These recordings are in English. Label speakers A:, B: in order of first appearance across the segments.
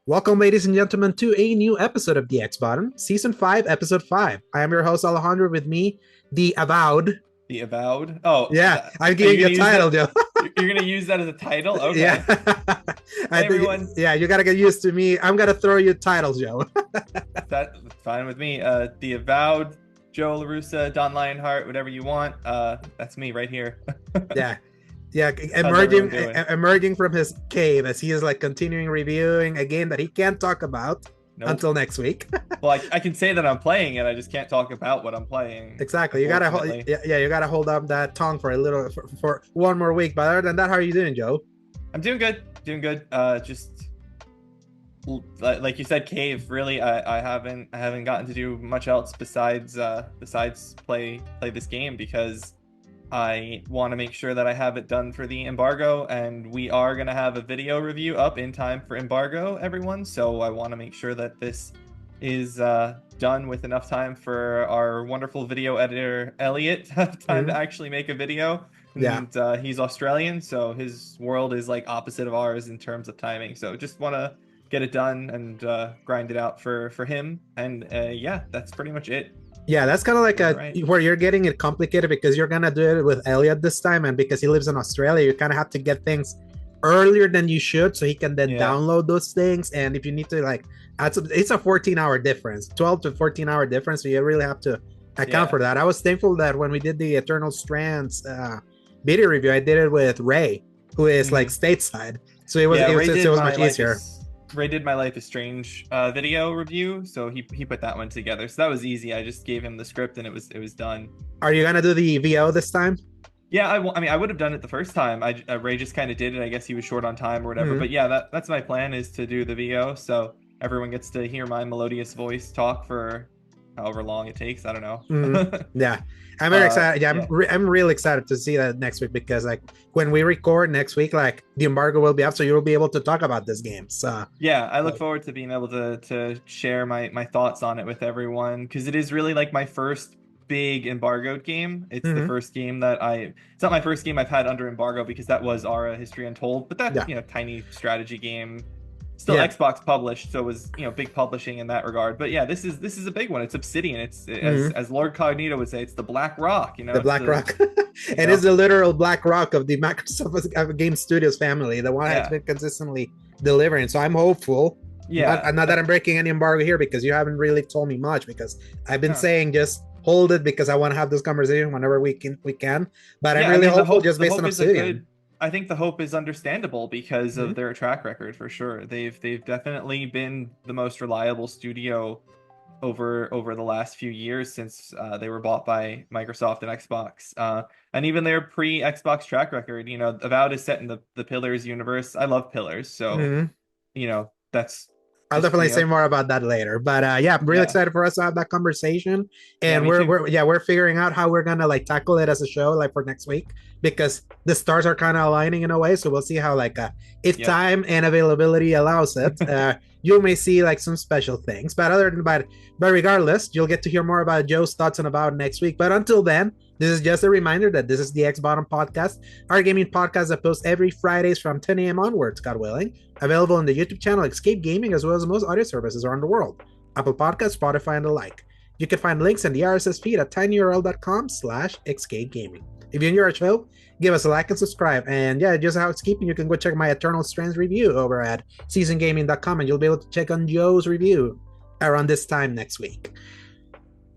A: Welcome, ladies and gentlemen, to a new episode of the X Bottom, Season 5, Episode 5. I am your host, Alejandro, with me, the Avowed.
B: The Avowed. Oh,
A: Yeah, I'm
B: are you
A: giving you a
B: gonna use
A: title,
B: that?
A: Joe.
B: You're gonna use that as a title?
A: Yeah.
B: Okay.
A: I
B: Hey
A: think,
B: everyone,
A: yeah, you gotta get used to me. I'm gonna throw you titles, Joe.
B: that's fine with me. The Avowed, Joe LaRussa, Don Lionheart, whatever you want. That's me right here.
A: Yeah. Yeah,
B: How's everyone doing?
A: emerging from his cave as he is like continuing reviewing a game that he can't talk about
B: Nope.
A: until next week.
B: Well, I can say that I'm playing it. I just can't talk about what I'm playing.
A: Exactly. You gotta hold,
B: Unfortunately,
A: yeah, you gotta hold up that tongue for a little for one more week. But other than that, how are you doing, Joe?
B: I'm doing good. Doing good. Just like you said, cave. Really, I haven't gotten to do much else besides play this game because I want to make sure that I have it done for the embargo, and we are going to have a video review up in time for embargo, everyone. So I want to make sure that this is done with enough time for our wonderful video editor, Elliot, to have time to
A: Mhm.
B: actually make a video.
A: Yeah.
B: And he's Australian, so his world is like opposite of ours in terms of timing. So just want to get it done and grind it out for him. And yeah, that's pretty much it.
A: Yeah, that's kind of like
B: All
A: a
B: right.
A: where you're getting it complicated because you're gonna do it with Elliot this time, and because he lives in Australia, you kind of have to get things earlier than you should, so he can then
B: Yeah.
A: download those things. And if you need to like add some, it's a 14-hour difference, 12 to 14-hour difference, so you really have to account
B: Yeah.
A: for that. I was thankful that when we did the Eternal Strands video review, I did it with Ray, who is like
B: Mhm.
A: stateside, so it was
B: Yeah,
A: it was much easier.
B: Ray did my Life is Strange video review, so he put that one together. So that was easy. I just gave him the script and it was done.
A: Are you gonna do the VO this time?
B: Yeah, I mean I would have done it the first time. Ray just kind of did it. I guess he was short on time or whatever.
A: Mhm.
B: But yeah, that's my plan is to do the VO so everyone gets to hear my melodious voice talk for however long it takes. I don't know.
A: Yeah, I'm very excited. Yeah,
B: Yeah.
A: I'm really excited to see that next week because like when we record next week, like the embargo will be up, so you'll be able to talk about this game. So
B: Yeah, I look
A: uh,
B: forward to being able to share my thoughts on it with everyone because it is really like my first big embargoed game. It's the
A: mhm.
B: first game that it's not my first game I've had under embargo because that was Aura History Untold, but that,
A: Yeah,
B: tiny strategy game still
A: yeah.
B: Xbox published, so it was, big publishing in that regard. But yeah, this is a big one. It's Obsidian. It's as
A: Mhm.
B: as Lord Cognito would say, it's the Black Rock,
A: The
B: it's
A: Black
B: the,
A: Rock,
B: you
A: and it's
B: know,
A: the literal Black Rock of the Microsoft Game Studios family, the one that's
B: yeah.
A: been consistently delivering. So I'm hopeful.
B: Yeah.
A: Not that I'm breaking any embargo here because you haven't really told me much because I've been
B: Huh.
A: saying just hold it because I want to have this conversation whenever we can. But I'm
B: Yeah, I
A: really
B: mean the
A: hopeful
B: hope
A: just
B: the
A: based on
B: hope is a
A: Obsidian.
B: good I think the hope is understandable because of
A: Mhm.
B: their track record for sure. They've definitely been the most reliable studio over the last few years since they were bought by Microsoft and Xbox. And even their pre-Xbox track record, Avowed is set in the Pillars universe. I love Pillars, so
A: Mhm.
B: that's
A: I'll
B: just,
A: definitely say more about that later. But yeah, I'm really
B: yeah.
A: excited for us to have that conversation.
B: Yeah,
A: And
B: me too.
A: we're figuring out how we're gonna like tackle it as a show, like for next week, because the stars are kind of aligning in a way. So we'll see how like if
B: Yep.
A: time and availability allows it, you may see like some special things. But regardless, you'll get to hear more about Joe's thoughts and about next week. But until then, this is just a reminder that this is the X Bottom Podcast, our gaming podcast that posts every Fridays from 10 a.m. onwards, God willing. Available on the YouTube channel Escape Gaming as well as most audio services around the world, Apple Podcasts, Spotify, and the like. You can find links in the RSS feed at tinyurl.com/escape gaming. If you enjoy our show, give us a like and subscribe. And yeah, just housekeeping, you can go check my Eternal Strands review over at seasongaming.com and you'll be able to check on Joe's review around this time next week.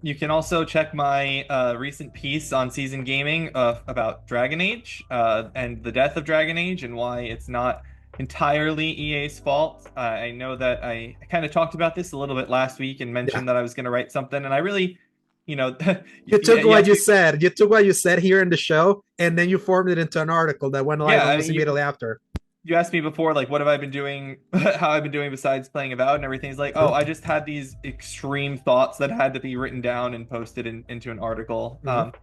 B: You can also check my recent piece on Season Gaming about Dragon Age and the death of Dragon Age and why it's not entirely EA's fault. I know that I kind of talked about this a little bit last week and
A: Yeah.
B: mentioned that I was going to write something, and I really,
A: You took
B: you
A: what
B: asked
A: you
B: me,
A: said. You took what you said here in the show, and then you formed it into an article that went live
B: yeah, I
A: almost
B: mean,
A: immediately after.
B: you asked me before, like, what have I been doing, how I've been doing besides playing Avowed and everything. It's like, oh,
A: Uh-huh.
B: I just had these extreme thoughts that had to be written down and posted into an article.
A: Mm-hmm.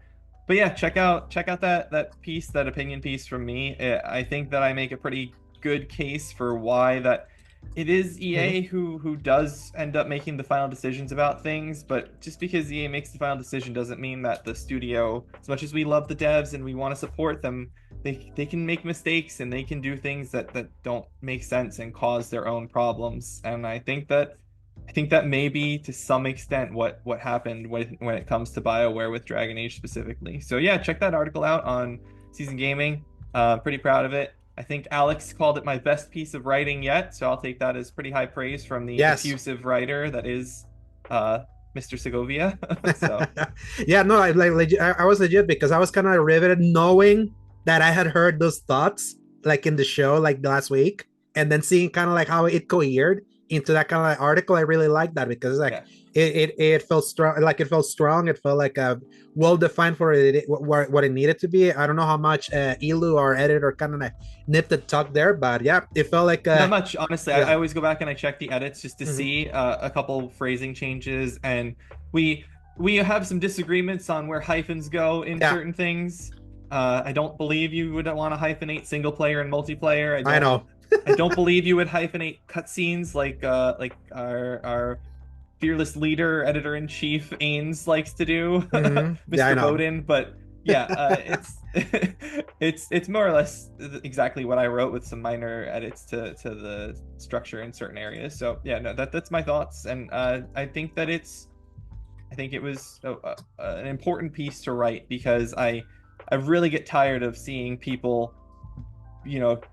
B: But yeah, check out that piece, that opinion piece from me. I think that I make a pretty good case for why that it is
A: Mm-hmm.
B: EA who does end up making the final decisions about things, but just because EA makes the final decision doesn't mean that the studio, as much as we love the devs and we want to support them, they can make mistakes and they can do things that don't make sense and cause their own problems. And I think that maybe to some extent what happened when it comes to BioWare with Dragon Age specifically. So yeah, check that article out on Season Gaming. Pretty proud of it. I think Alex called it my best piece of writing yet, so I'll take that as pretty high praise from the
A: Yes.
B: effusive writer that is Mr. Segovia. So
A: Yeah, no, I was legit because I was kind of riveted knowing that I had heard those thoughts like in the show like last week, and then seeing kind of like how it cohered into that kind of like article. I really like that because like it felt strong, like it felt strong. It felt like a well defined for it what it needed to be. I don't know how much Elu, our editor, kind of like nipped and tucked there, but yeah, it felt like
B: not much, honestly.
A: Yeah.
B: I always go back and I check the edits just to see a couple phrasing changes, and we have some disagreements on where hyphens go in certain things. I don't believe you would want to hyphenate single player and multiplayer.
A: I know.
B: I don't believe you would hyphenate cutscenes like our fearless leader, editor in chief Ains likes to do, Mr.
A: Yeah,
B: Bowden. But yeah, it's more or less exactly what I wrote with some minor edits to the structure in certain areas. So yeah, no, that's my thoughts, and I think it was an important piece to write because I really get tired of seeing people,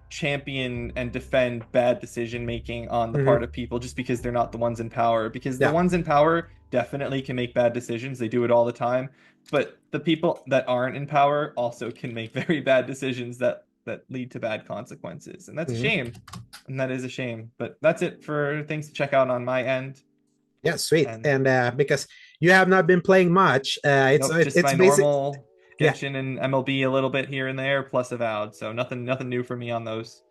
B: champion and defend bad decision making on the part of people just because they're not the ones in power. Because the ones in power definitely can make bad decisions. They do it all the time. But the people that aren't in power also can make very bad decisions that lead to bad consequences. And that's a shame. And that is a shame. But that's it for things to check out on my end.
A: Yeah, sweet. And because you have not been playing much, it's
B: my normal Genshin and MLB a little bit here and there, plus Avowed. So nothing new for me on those.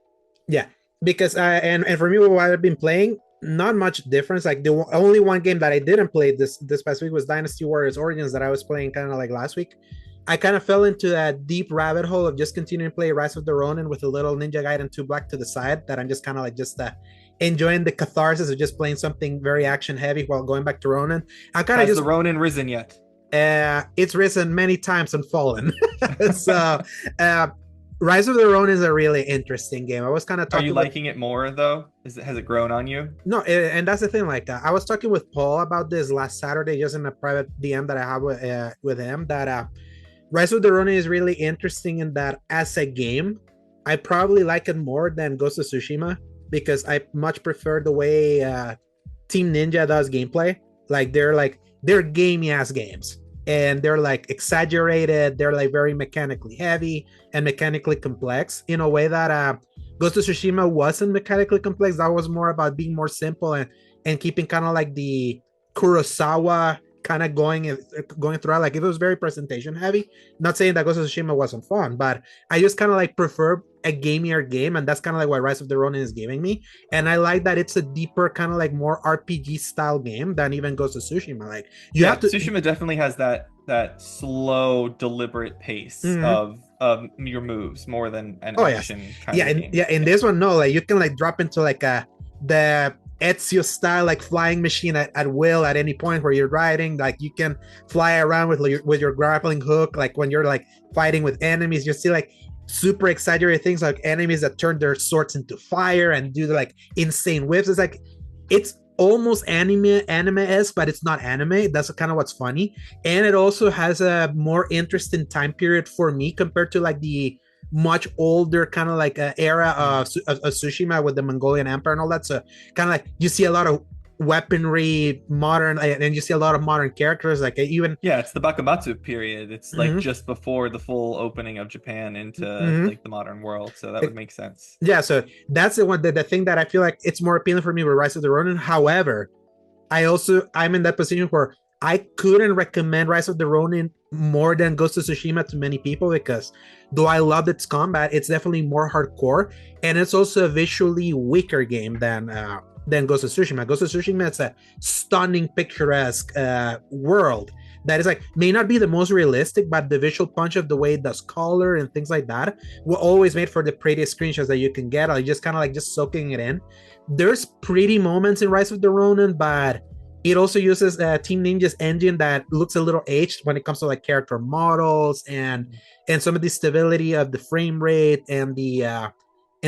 A: Yeah, because and for me, what I've been playing, not much difference. Like the only one game that I didn't play this past week was Dynasty Warriors Origins that I was playing kind of like last week. I kind of fell into that deep rabbit hole of just continuing to play Rise of the Ronin with a little Ninja Gaiden 2 Black to the side, that I'm just kind of like enjoying the catharsis of just playing something very action heavy while going back to Ronin. I kind of
B: Has the Ronin risen yet?
A: It's risen many times and fallen. So Rise of the Ronin is a really interesting game. I was kind of talking.
B: Are you liking it more though? Has it grown on you?
A: No, and that's the thing. Like I was talking with Paul about this last Saturday, just in a private DM that I have with him. That Rise of the Ronin is really interesting in that as a game, I probably like it more than Ghost of Tsushima because I much prefer the way Team Ninja does gameplay. Like they're gamey ass games. And they're like exaggerated, they're like very mechanically heavy and mechanically complex in a way that Ghost of Tsushima wasn't mechanically complex. That was more about being more simple and keeping kind of like the Kurosawa kind of going throughout. Like it was very presentation heavy. Not saying that Ghost of Tsushima wasn't fun, but I just kind of like prefer a gamier game, and that's kind of like what Rise of the Ronin is giving me. And I like that it's a deeper kind of like more RPG style game than even Ghost of Tsushima. Like
B: Tsushima definitely has that slow, deliberate pace of your moves more than an action kind of game.
A: In this one, no, like you can like drop into like the Ezio style like flying machine at will at any point where you're riding. Like you can fly around with your grappling hook. Like when you're like fighting with enemies, you see like super exaggerated things like enemies that turn their swords into fire and do like insane whips. It's like it's almost anime-esque, but it's not anime. That's kind of what's funny. And it also has a more interesting time period for me compared to like the much older kind of like era of Tsushima with the Mongolian Empire and all that. So kind of like you see a lot of weaponry, modern, and you see a lot of modern characters. Like even
B: it's the Bakumatsu period. It's like just before the full opening of Japan into like the modern world. So that would make sense.
A: Yeah, so that's the thing that I feel like it's more appealing for me with Rise of the Ronin. However, I'm in that position where I couldn't recommend Rise of the Ronin more than Ghost of Tsushima to many people, because though I loved its combat, it's definitely more hardcore, and it's also a visually weaker game than Ghost of Tsushima. Ghost of Tsushima, it's a stunning, picturesque world that is like may not be the most realistic, but the visual punch of the way it does color and things like that were always made for the prettiest screenshots that you can get. Or just kind of like just soaking it in. There's pretty moments in Rise of the Ronin, but It also uses Team Ninja's engine that looks a little aged when it comes to like character models and some of the stability of the frame rate and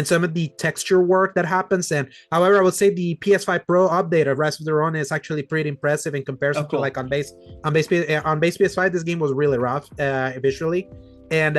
A: some of the texture work that happens. And however, I would say the PS5 Pro update of Rise of the Ronin is actually pretty impressive in
B: Oh,
A: comparison to like
B: cool.
A: on base PS5. This game was really rough visually, and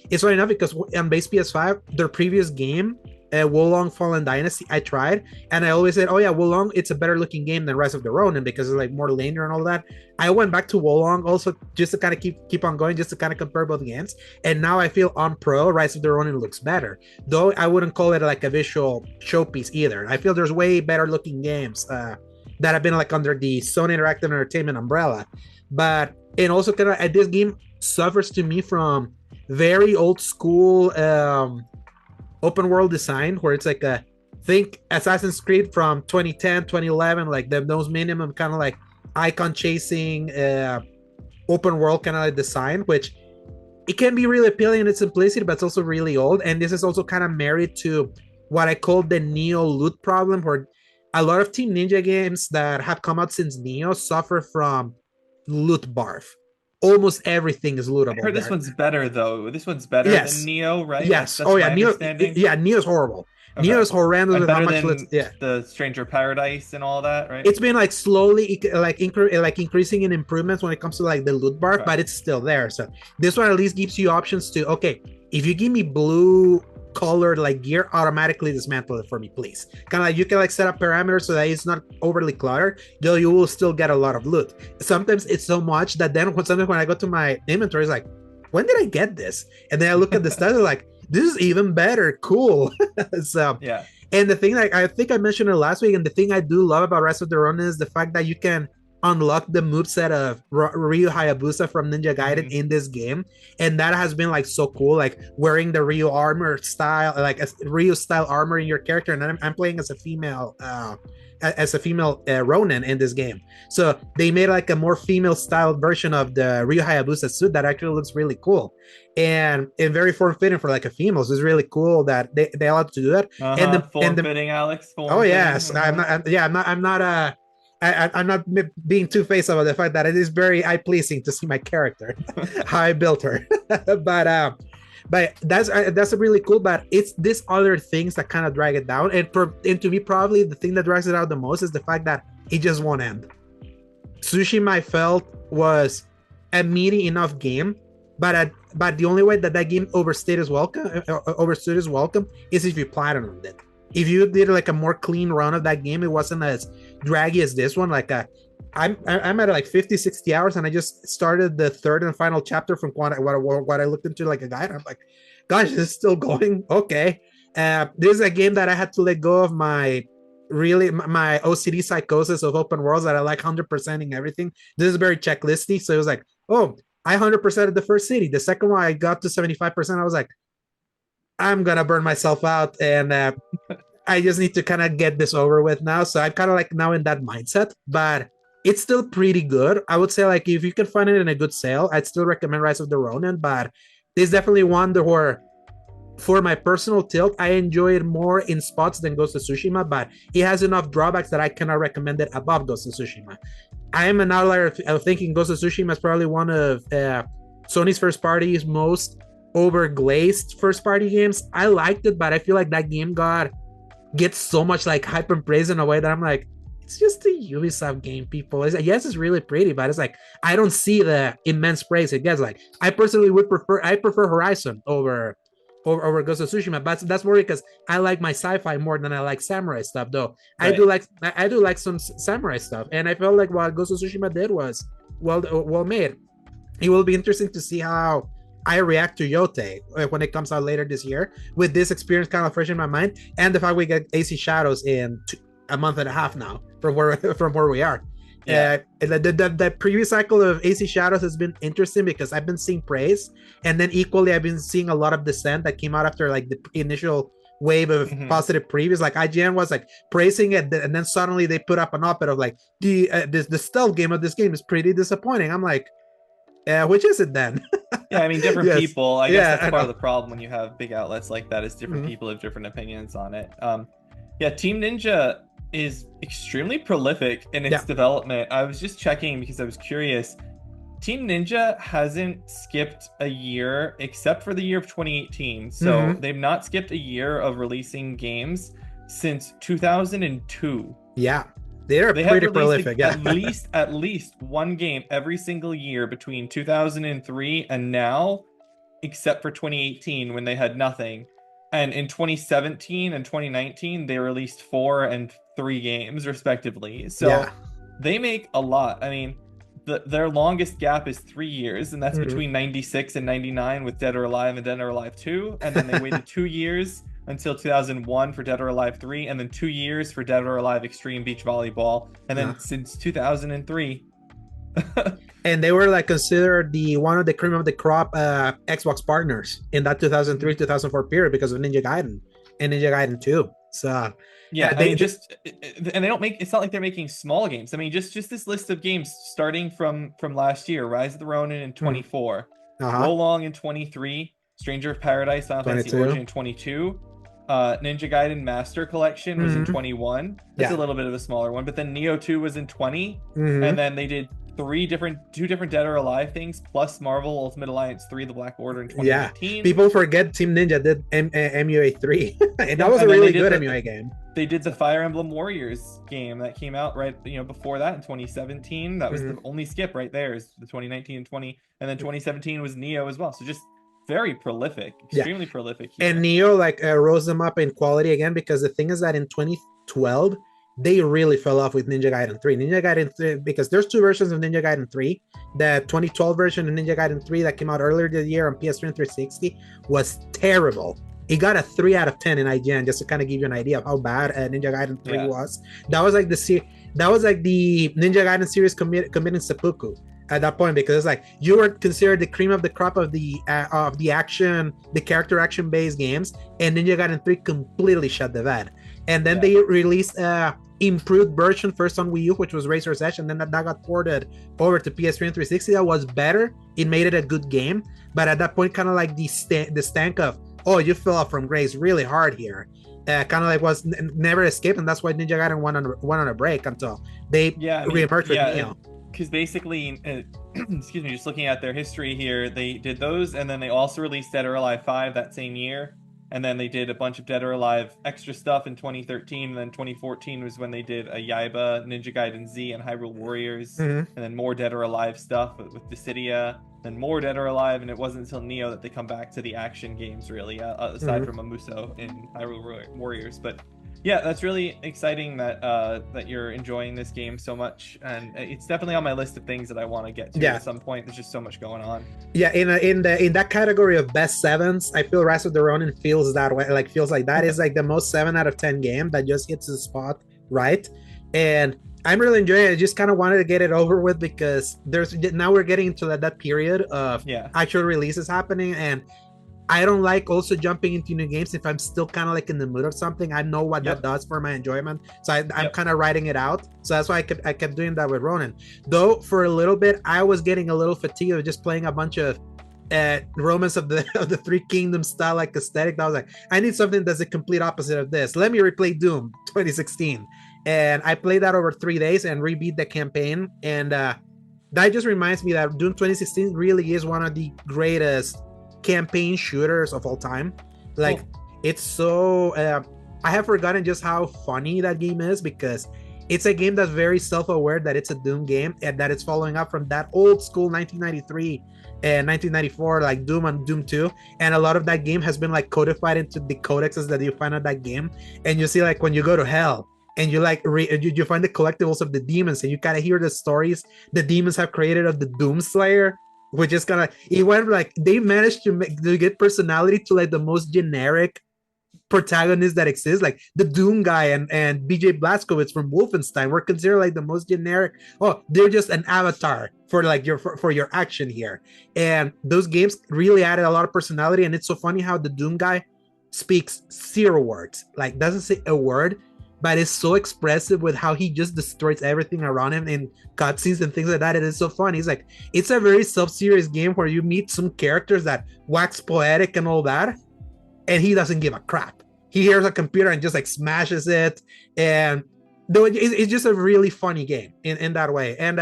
A: it's funny enough because on base PS5, their previous game, Wolong Fallen Dynasty, I tried, and I always said, "Oh yeah, Wolong, it's a better looking game than Rise of the Ronin because it's like more linear and all that." I went back to Wolong also just to kind of keep on going, just to kind of compare both games, and now I feel on Pro, Rise of the Ronin looks better. Though I wouldn't call it like a visual showpiece either. I feel there's way better looking games that have been like under the Sony Interactive Entertainment umbrella, but and also kind of this game suffers to me from very old school open world design where it's like a think Assassin's Creed from 2010 2011, like those minimum kind of like icon chasing open world kind of like design, which it can be really appealing in its simplicity, but it's also really old. And this is also kind of married to what I call the Neo loot problem, where a lot of Team Ninja games that have come out since Neo suffer from loot barf. Almost everything is
B: I
A: lootable
B: heard this
A: there.
B: one's better though. This one's better than
A: Yes,
B: Neo, right?
A: yes.
B: That's
A: Oh yeah,
B: my
A: Neo.
B: understanding.
A: Yeah, Neo's horrible. Neo
B: Okay.
A: is horrendous
B: And
A: with how
B: better
A: much loot.
B: than
A: Yeah,
B: the Stranger Paradise and all that, right?
A: it's been like slowly like increasing in improvements when it comes to like the loot bar,
B: Okay.
A: but it's still there. So this one at least gives you options to, okay, if you give me blue colored like gear, automatically dismantle it for me, please. Kind of like you can like set up parameters so that it's not overly cluttered, though you will still get a lot of loot. Sometimes it's so much that then sometimes when I go to my inventory, it's like, when did I get this? And then I look at the stats, like, this is even better. Cool. So
B: Yeah.
A: and the thing that I think I mentioned it last week, and the thing I do love about Rise of the Ronin is the fact that you can unlock the moveset of Ryu Hayabusa from Ninja Gaiden
B: Hmm.
A: in this game. And that has been like so cool, like wearing the Ryu armor style, like a Ryu style armor in your character. And I'm playing as a female Ronin in this game. So they made like a more female styled version of the Ryu Hayabusa suit that actually looks really cool and very form fitting for like a female. So it's really cool that they allowed to do that. And
B: Uh-huh.
A: the and
B: Form
A: the
B: fitting, Alex.
A: oh
B: Form fitting.
A: yes, I'm
B: Uh-huh.
A: not. Yeah, I'm not being two faced about the fact that it is very eye pleasing to see my character, how I built her. But that's a really cool. But it's this other things that kind of drag it down, and to me probably the thing that drags it out the most is the fact that it just won't end. Tsushima I felt was a meaty enough game, but the only way that game overstood his welcome is if you platinumed it. If you did like a more clean run of that game, it wasn't as draggy as this one. I'm at like 50, 60 hours, and I just started the third and final chapter from what I looked into like a guide. I'm like, gosh, this is still going. Okay. This is a game that I had to let go of my OCD psychosis of open worlds that I like 100%ing everything. This is very checklisty. So it was like, oh, I 100% of the first city. The second one I got to 75%. I was like, I'm gonna burn myself out, and I just need to kind of get this over with now. So I'm kind of like now in that mindset, but it's still pretty good. I would say like if you can find it in a good sale, I'd still recommend Rise of the Ronin, but it's definitely one that where for my personal tilt, I enjoy it more in spots than Ghost of Tsushima, but it has enough drawbacks that I cannot recommend it above Ghost of Tsushima. I am an outlier of thinking Ghost of Tsushima is probably one of Sony's first party's most overglazed first party games. I liked it, but I feel like that game gets so much like hype and praise in a way that I'm like, it's just a Ubisoft game, people. It's like, yes, it's really pretty, but it's like I don't see the immense praise it gets. Like I personally I prefer Horizon over Ghost of Tsushima, but that's more because I like my sci-fi more than I like samurai stuff. Though
B: Right.
A: I do like some samurai stuff, and I felt like what Ghost of Tsushima did was well made. It will be interesting to see how I react to Yote when it comes out later this year with this experience kind of fresh in my mind, and the fact we get AC Shadows in a month and a half now from where we are.
B: Yeah.
A: The previous cycle of AC Shadows has been interesting because I've been seeing praise, and then equally I've been seeing a lot of dissent that came out after like the initial wave of positive previews. Like IGN was like praising it, and then suddenly they put up an op-ed of like the stealth game of this game is pretty disappointing. I'm like, which is it then?
B: Yeah, I mean, different
A: Yes.
B: people. I guess
A: Yeah,
B: that's
A: I
B: part of
A: know.
B: the problem when you have big outlets like that is different
A: Mhm.
B: people have different opinions on it. Yeah, Team Ninja. is extremely prolific in its
A: Yeah.
B: development. I was just checking because I was curious. Team Ninja hasn't skipped a year except for the year of 2018. So
A: Hmm.
B: they've not skipped a year of releasing games since 2002.
A: Yeah. They're
B: They have
A: pretty
B: released
A: prolific. Yeah.
B: at least one game every single year between 2003 and now, except for 2018 when they had nothing. And in 2017 and 2019, they released 4 and 3 games respectively.
A: Yeah.
B: So they make a lot. I mean, their longest gap is 3 years, and that's
A: Mhm.
B: between 96 and 99 with Dead or Alive and Dead or Alive 2. And then they waited 2 years until 2001 for Dead or Alive 3, and then 2 years for Dead or Alive Extreme Beach Volleyball. And
A: Yeah.
B: then since 2003,
A: And they were like considered the one of the cream of the crop Xbox partners in that 2003 2004 period because of Ninja Gaiden and Ninja Gaiden 2. So
B: yeah, I
A: they,
B: mean, just and they don't make it's not like they're making small games. I mean, just this list of games starting from last year: Rise of the Ronin in
A: mm,
B: 24,
A: uh-huh,
B: Wolong in 23, Stranger of Paradise, Final Fantasy
A: 22.
B: Origin in 22, Ninja Gaiden Master Collection was in
A: Hmm.
B: 21. That's a
A: Yeah.
B: little bit of a smaller one, but then Neo 2 was in 20, and
A: Hmm.
B: then they did two different Dead or Alive things plus Marvel Ultimate Alliance 3: The Black Order in
A: Yeah.
B: 2019.
A: People forget Team Ninja did MUA 3. And that
B: Yeah,
A: was a
B: and then
A: really good MUA game.
B: they did the Fire Emblem Warriors game that came out right, before that in 2017. That was
A: Hmm.
B: the only skip right there is the 2019 and 20, and then 2017 was Neo as well. So just very prolific,
A: Yeah.
B: extremely prolific
A: And
B: here.
A: Neo like rose them up in quality again because the thing is that in 2012 they really fell off with Ninja Gaiden 3. Ninja Gaiden 3 because there's two versions of Ninja Gaiden 3. The 2012 version of Ninja Gaiden 3 that came out earlier this year on PS3 and 360 was terrible. It got a 3 out of 10 in IGN just to kind of give you an idea of how bad Ninja Gaiden 3
B: Yeah.
A: was. That was like the Ninja Gaiden series committing seppuku at that point because it's like you were considered the cream of the crop of the character action based games, and Ninja Gaiden 3 completely shut the bed. And then they released improved version first on Wii U, which was Razor's Edge, and then that got ported over to PS3 and 360. That was better. It made it a good game, but at that point, kind of like the stank of, oh, you fell off from grace really hard here. Kind of like was never escaped, and that's why Ninja Gaiden went on a break until they reemerged with Neo.
B: Because basically, excuse me, just looking at their history here, they did those, and then they also released Dead or Alive 5 that same year. And then they did a bunch of Dead or Alive extra stuff in 2013. And then 2014 was when they did a Yaiba, Ninja Gaiden Z, and Hyrule Warriors.
A: Mm-hmm.
B: And then more Dead or Alive stuff with Dissidia. Then more Dead or Alive. And it wasn't until Neo that they come back to the action games, really, aside from Amuso in Hyrule Warriors. But yeah, that's really exciting that that you're enjoying this game so much, and it's definitely on my list of things that I want to get to at some point. There's just so much going on.
A: Yeah, in that category of best sevens, I feel Rise of the Ronin feels that way. Like feels like that is like the most 7 out of 10 game that just hits the spot right, and I'm really enjoying it. I just kind of wanted to get it over with because now we're getting into that period of actual releases happening, and I don't like also jumping into new games if I'm still kind of like in the mood of something. I know what that does for my enjoyment, so I'm kind of writing it out. So that's why I kept doing that with Ronin. Though for a little bit, I was getting a little fatigued of just playing a bunch of Romance of the Three Kingdoms style like aesthetic. I was like, I need something that's the complete opposite of this. Let me replay Doom 2016, and I played that over 3 days and rebeat the campaign. And that just reminds me that Doom 2016 really is one of the greatest campaign shooters of all time. Like it's so I have forgotten just how funny that game is because it's a game that's very self-aware that it's a Doom game and that it's following up from that old school 1993 and 1994 like Doom and Doom 2, and a lot of that game has been like codified into the codexes that you find on that game. And you see like when you go to hell and you like you find the collectibles of the demons and you kind of hear the stories the demons have created of the Doom Slayer, which is kind of, it went like they managed to get personality to like the most generic protagonist that exists, like the Doom guy and BJ Blazkowicz from Wolfenstein were considered like the most generic. Oh, they're just an avatar for like for your action here. And those games really added a lot of personality. And it's so funny how the Doom guy speaks 0 words, like doesn't say a word, but is so expressive with how he just destroys everything around him in cutscenes and things like that. It is so fun. He's like, it's a very self-serious game where you meet some characters that wax poetic and all that, and he doesn't give a crap. He hears a computer and just like smashes it. And though it's just a really funny game in that way. And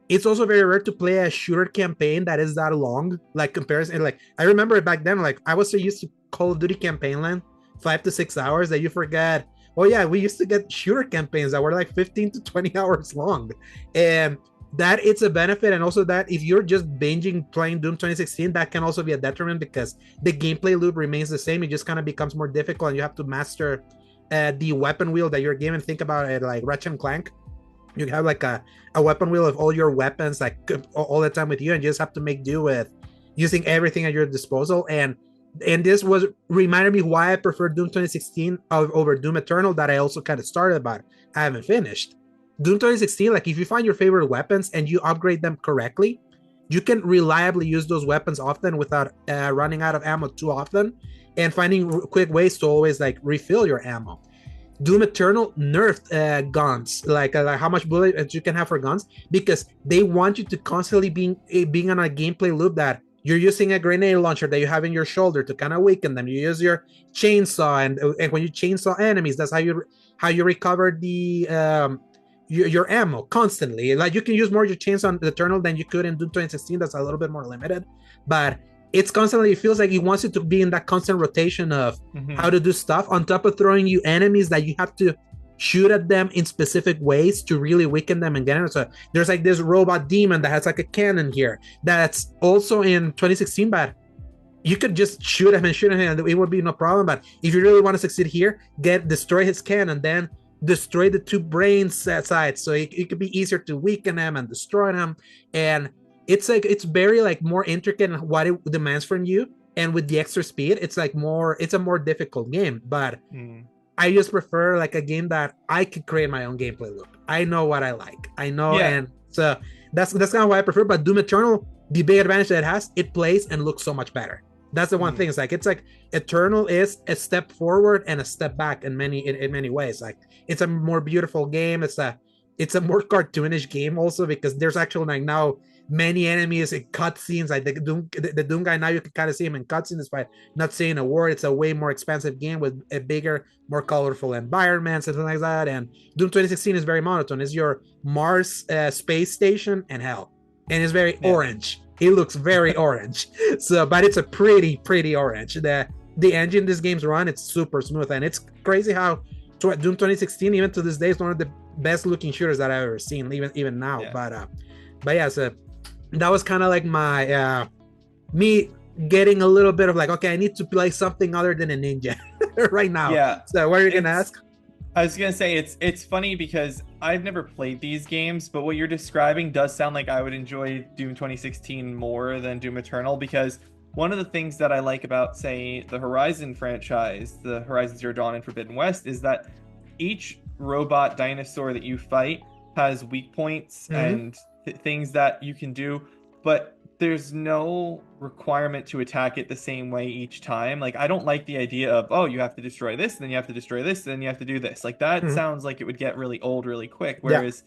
A: it's also very rare to play a shooter campaign that is that long, like comparison. Like I remember back then, like I was so used to Call of Duty campaign length, 5 to 6 hours, that you forget. Oh yeah, we used to get shooter campaigns that were like 15 to 20 hours long, and that it's a benefit. And also that if you're just binging playing Doom 2016, that can also be a detriment because the gameplay loop remains the same. It just kind of becomes more difficult, and you have to master the weapon wheel that you're given. Think about it like Ratchet and Clank. You have like a weapon wheel of all your weapons like all the time with you, and you just have to make do with using everything at your disposal. And this was reminded me why I prefer Doom 2016 over Doom Eternal, that I also kind of started about. I haven't finished. Doom 2016, like if you find your favorite weapons and you upgrade them correctly, you can reliably use those weapons often without running out of ammo too often, and finding quick ways to always like refill your ammo. Doom Eternal nerfed guns, like how much bullets you can have for guns, because they want you to constantly being on a gameplay loop that you're using a grenade launcher that you have in your shoulder to kind of weaken them. You use your chainsaw, and when you chainsaw enemies, that's how you recover the your ammo constantly. Like you can use more your chainsaw on Eternal than you could in Doom 2016. That's a little bit more limited, but it's constantly, it feels like it wants you to be in that constant rotation of how to do stuff, on top of throwing you enemies that you have to shoot at them in specific ways to really weaken them and get them. So there's like this robot demon that has like a cannon here that's also in 2016, but you could just shoot him and it would be no problem. But if you really want to succeed here, destroy his cannon, then destroy the two brain sides, so it could be easier to weaken them and destroy them. And it's very like more intricate in what it demands from you, and with the extra speed, it's a more difficult game. But I just prefer like a game that I could create my own gameplay loop. I know what I like, I know, yeah. And so that's kind of why I prefer. But Doom Eternal, the big advantage that it has, it plays and looks so much better. That's the one thing. It's like Eternal is a step forward and a step back in many ways. Like it's a more beautiful game. It's a more cartoonish game also, because there's actually like now many enemies in cutscenes. Like the Doom guy, now you can kind of see him in cutscenes despite not saying a word. It's a way more expansive game with a bigger, more colorful environment, something like that. And Doom 2016 is very monotone. It's your Mars space station and hell, and it's very orange. It looks very orange. So, but it's a pretty orange. The engine this game's run, it's super smooth, and it's crazy how Doom 2016, even to this day, is one of the best looking shooters that I've ever seen, even now. Yeah. But yeah, so that was kind of like my me getting a little bit of like, okay, I need to play something other than a ninja right now. Yeah. So what are you gonna ask?
B: I was gonna say it's funny because I've never played these games, but what you're describing does sound like I would enjoy Doom 2016 more than Doom Eternal, because one of the things that I like about, say, the Horizon franchise, the Horizon Zero Dawn and Forbidden West, is that each robot dinosaur that you fight has weak points and things that you can do, but there's no requirement to attack it the same way each time. Like, I don't like the idea of, oh, you have to destroy this, then you have to destroy this, then you have to do this. Like, that sounds like it would get really old really quick. Whereas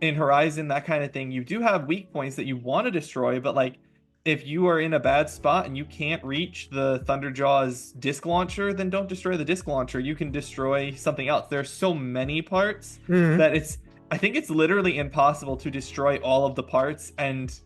B: in Horizon, that kind of thing, you do have weak points that you want to destroy, but like, if you are in a bad spot and you can't reach the Thunderjaw's disc launcher, then don't destroy the disc launcher. You can destroy something else. There's so many parts that I think it's literally impossible to destroy all of the parts and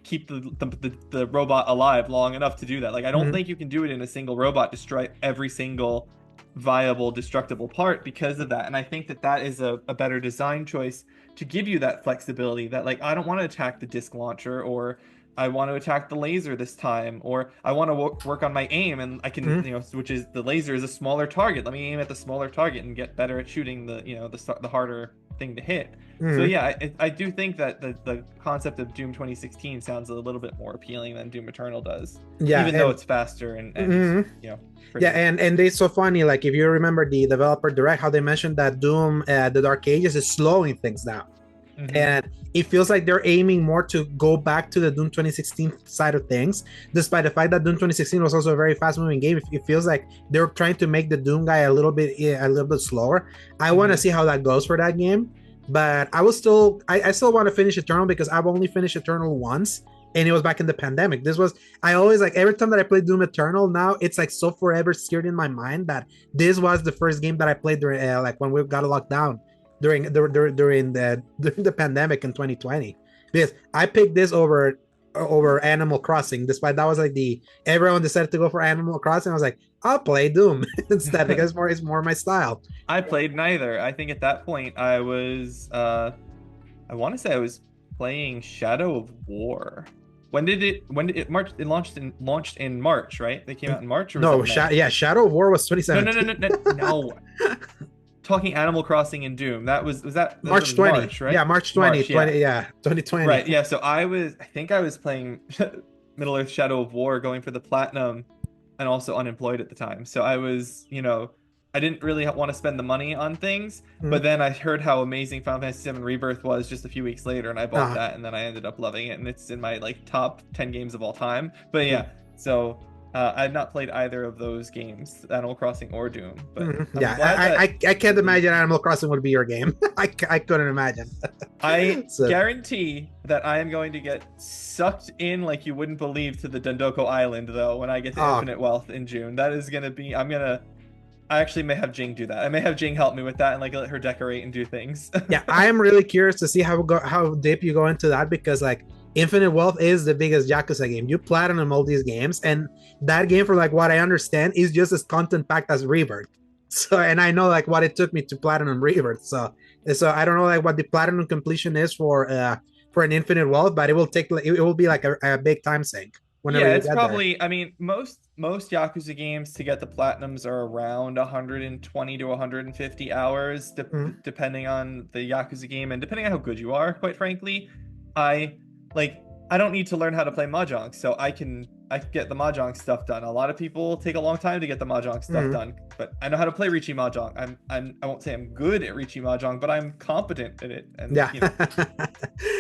B: keep the robot alive long enough to do that. Like, I don't think you can do it in a single robot, destroy every single viable destructible part because of that. And I think that is a better design choice to give you that flexibility that, like, I don't want to attack the disc launcher, or I want to attack the laser this time, or I want to work on my aim, and I can, which is, the laser is a smaller target. Let me aim at the smaller target and get better at shooting the harder thing to hit. So yeah, I do think that the concept of Doom 2016 sounds a little bit more appealing than Doom Eternal does. Yeah, even though it's faster and
A: yeah, and it's so funny. Like, if you remember the developer direct, how they mentioned that Doom, the Dark Ages, is slowing things down. And it feels like they're aiming more to go back to the Doom 2016 side of things, despite the fact that Doom 2016 was also a very fast-moving game. It feels like they're trying to make the Doom guy a little bit slower. I want to see how that goes for that game, but I still want to finish Eternal, because I've only finished Eternal once, and it was back in the pandemic. I always, like, every time that I play Doom Eternal now, it's like so forever seared in my mind that this was the first game that I played during like when we got locked down. during the pandemic in 2020, because I picked this over Animal Crossing, despite that was like the everyone decided to go for Animal Crossing. I was like, I'll play Doom instead because it's more my style.
B: I played neither. I think at that point I was I want to say I was playing Shadow of War. When did it March it launched in March, right? They came out in March or was
A: No,
B: it May?
A: yeah, Shadow of War was
B: No, no, no,
A: 2017.
B: no, no, no. Talking Animal Crossing and Doom. That
A: March
B: was
A: 20.
B: March, right?
A: Yeah, March 20,
B: March, yeah.
A: 20, yeah, 2020.
B: Right, yeah. So I think I was playing Middle Earth Shadow of War, going for the platinum, and also unemployed at the time. So I was, I didn't really want to spend the money on things, but
A: Mhm.
B: then I heard how amazing Final Fantasy VII Rebirth was just a few weeks later, and I bought
A: Uh,
B: that, and then I ended up loving it, and it's in my like top 10 games of all time. But
A: mhm.
B: yeah, so I've not played either of those games, Animal Crossing or Doom, but I'm
A: Yeah,
B: glad that
A: I can't
B: at least
A: imagine Animal Crossing would be your game. I couldn't imagine.
B: I
A: So
B: guarantee that I am going to get sucked in like you wouldn't believe to the Dendoko Island, though, when I get to
A: oh
B: Infinite Wealth in June. That is going to be, I actually may have Jing do that. I may have Jing help me with that and like let her decorate and do things.
A: yeah, I am really curious to see how deep you go into that, because like Infinite Wealth is the biggest Yakuza game. You platinum all these games, and that game, for like what I understand, is just as content packed as Rebirth. So, and I know like what it took me to platinum Rebirth. So I don't know like what the platinum completion is for an Infinite Wealth, but it will take it will be like a big time sink whenever
B: Yeah,
A: you
B: it's
A: get there.
B: probably, I mean, most Yakuza games to get the platinums are around 120 to 150 hours,
A: Mhm.
B: depending on the Yakuza game and depending on how good you are, quite frankly. I like I don't need to learn how to play Mahjong, so I can get the Mahjong stuff done. A lot of people take a long time to get the Mahjong stuff
A: Mhm.
B: done, but I know how to play Riichi Mahjong. I won't say I'm good at Riichi Mahjong, but I'm competent at it, and
A: Yeah.